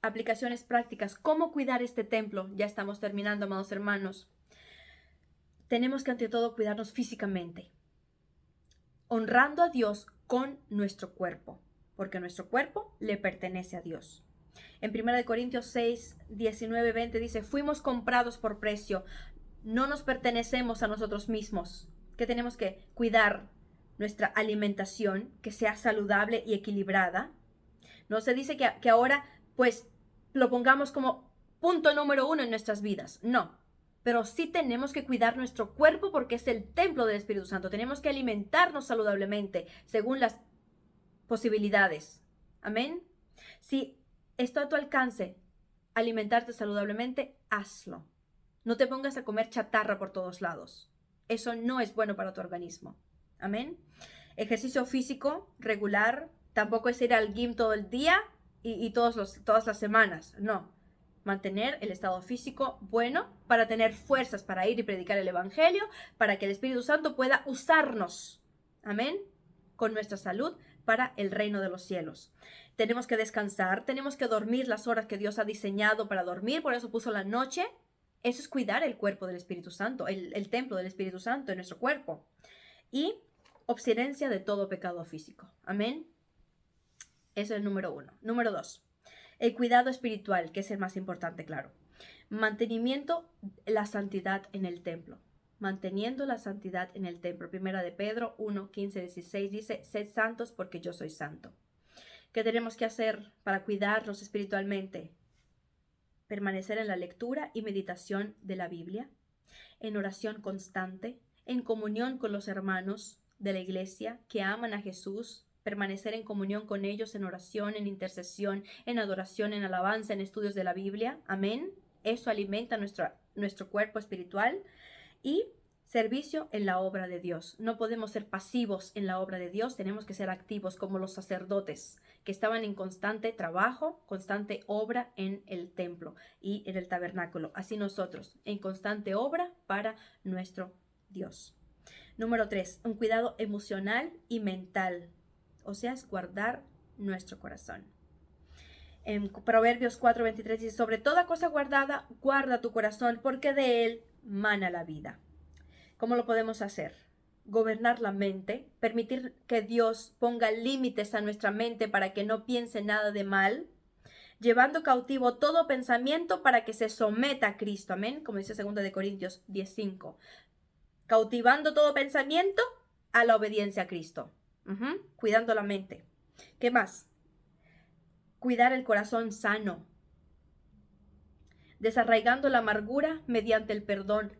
Aplicaciones prácticas. ¿Cómo cuidar este templo? Ya estamos terminando, amados hermanos. Tenemos que ante todo cuidarnos físicamente, honrando a Dios con nuestro cuerpo, porque nuestro cuerpo le pertenece a Dios. En 1 Corintios 6:19-20 dice, fuimos comprados por precio, no nos pertenecemos a nosotros mismos. Que tenemos que cuidar nuestra alimentación, que sea saludable y equilibrada. No se dice que ahora pues lo pongamos como punto número 1 en nuestras vidas, no. Pero sí tenemos que cuidar nuestro cuerpo porque es el templo del Espíritu Santo. Tenemos que alimentarnos saludablemente según las posibilidades. Amén. Si está a tu alcance alimentarte saludablemente, hazlo. No te pongas a comer chatarra por todos lados. Eso no es bueno para tu organismo. Amén. Ejercicio físico regular. Tampoco es ir al gym todo el día y todas las semanas. No. Mantener el estado físico bueno para tener fuerzas para ir y predicar el evangelio, para que el Espíritu Santo pueda usarnos. Amén. Con nuestra salud para el reino de los cielos. Tenemos que descansar, tenemos que dormir las horas que Dios ha diseñado para dormir, por eso puso la noche. Eso es cuidar el cuerpo del Espíritu Santo, el templo del Espíritu Santo en nuestro cuerpo. Y abstinencia de todo pecado físico. Amén. Eso es el número 1. Número 2. El cuidado espiritual, que es el más importante, claro. Mantenimiento la santidad en el templo. Manteniendo la santidad en el templo. Primera de Pedro 1:15-16 dice, sed santos porque yo soy santo. ¿Qué tenemos que hacer para cuidarnos espiritualmente? Permanecer en la lectura y meditación de la Biblia, en oración constante, en comunión con los hermanos de la iglesia que aman a Jesús, permanecer en comunión con ellos en oración, en intercesión, en adoración, en alabanza, en estudios de la Biblia. Amén. Eso alimenta nuestro cuerpo espiritual. Y servicio en la obra de Dios. No podemos ser pasivos en la obra de Dios, tenemos que ser activos como los sacerdotes que estaban en constante trabajo, constante obra en el templo y en el tabernáculo. Así nosotros, en constante obra para nuestro Dios. Número 3, un cuidado emocional y mental, o sea, es guardar nuestro corazón. En Proverbios 4:23 dice, sobre toda cosa guardada, guarda tu corazón, porque de él mana la vida. ¿Cómo lo podemos hacer? Gobernar la mente, permitir que Dios ponga límites a nuestra mente para que no piense nada de mal, llevando cautivo todo pensamiento para que se someta a Cristo. Amén, como dice 2 Corintios 10:5. Cautivando todo pensamiento a la obediencia a Cristo. Cuidando la mente. ¿Qué más? Cuidar el corazón sano. Desarraigando la amargura mediante el perdón.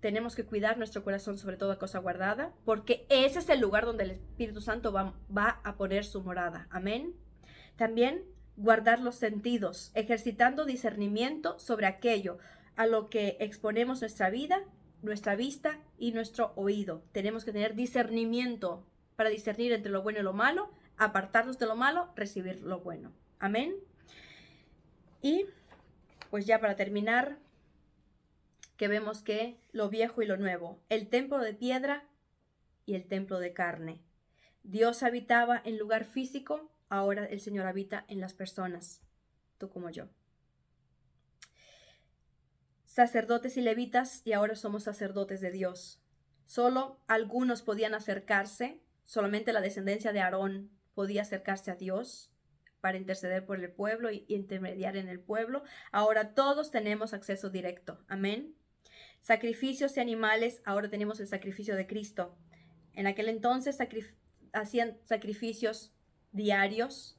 Tenemos que cuidar nuestro corazón sobre toda cosa guardada, porque ese es el lugar donde el Espíritu Santo va a poner su morada. Amén. También guardar los sentidos, ejercitando discernimiento sobre aquello a lo que exponemos nuestra vida nuestra vista y nuestro oído. Tenemos que tener discernimiento para discernir entre lo bueno y lo malo, apartarnos de lo malo, recibir lo bueno. Amén. Y pues ya para terminar, que vemos que lo viejo y lo nuevo, el templo de piedra y el templo de carne. Dios habitaba en lugar físico, ahora el Señor habita en las personas, tú como yo. Sacerdotes y levitas, y ahora somos sacerdotes de Dios. Solo algunos podían acercarse, solamente la descendencia de Aarón podía acercarse a Dios para interceder por el pueblo y intermediar en el pueblo. Ahora todos tenemos acceso directo. Amén. Sacrificios y animales, ahora tenemos el sacrificio de Cristo. En aquel entonces hacían sacrificios diarios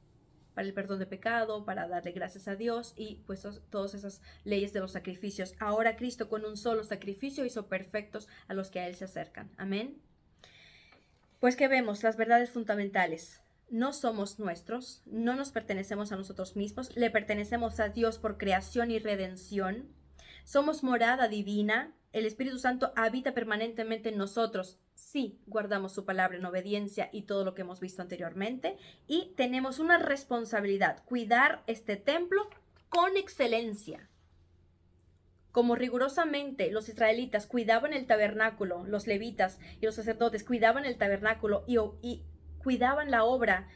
para el perdón de pecado, para darle gracias a Dios y pues todas esas leyes de los sacrificios. Ahora Cristo con un solo sacrificio hizo perfectos a los que a Él se acercan. Amén. Pues que vemos las verdades fundamentales. No somos nuestros, no nos pertenecemos a nosotros mismos, le pertenecemos a Dios por creación y redención. Somos morada divina, el Espíritu Santo habita permanentemente en nosotros si guardamos su palabra en obediencia y todo lo que hemos visto anteriormente. Y tenemos una responsabilidad, cuidar este templo con excelencia. Como rigurosamente los israelitas cuidaban el tabernáculo, los levitas y los sacerdotes cuidaban el tabernáculo y cuidaban la obra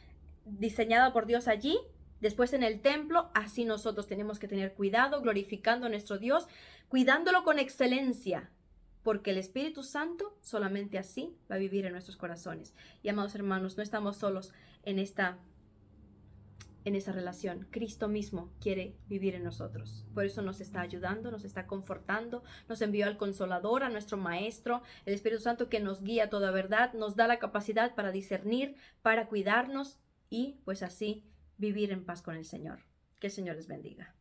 diseñada por Dios allí, después en el templo, así nosotros tenemos que tener cuidado, glorificando a nuestro Dios, cuidándolo con excelencia, porque el Espíritu Santo solamente así va a vivir en nuestros corazones. Y amados hermanos, no estamos solos en esa relación. Cristo mismo quiere vivir en nosotros. Por eso nos está ayudando, nos está confortando, nos envió al Consolador, a nuestro Maestro, el Espíritu Santo que nos guía a toda verdad, nos da la capacidad para discernir, para cuidarnos y pues así vivir en paz con el Señor. Que el Señor les bendiga.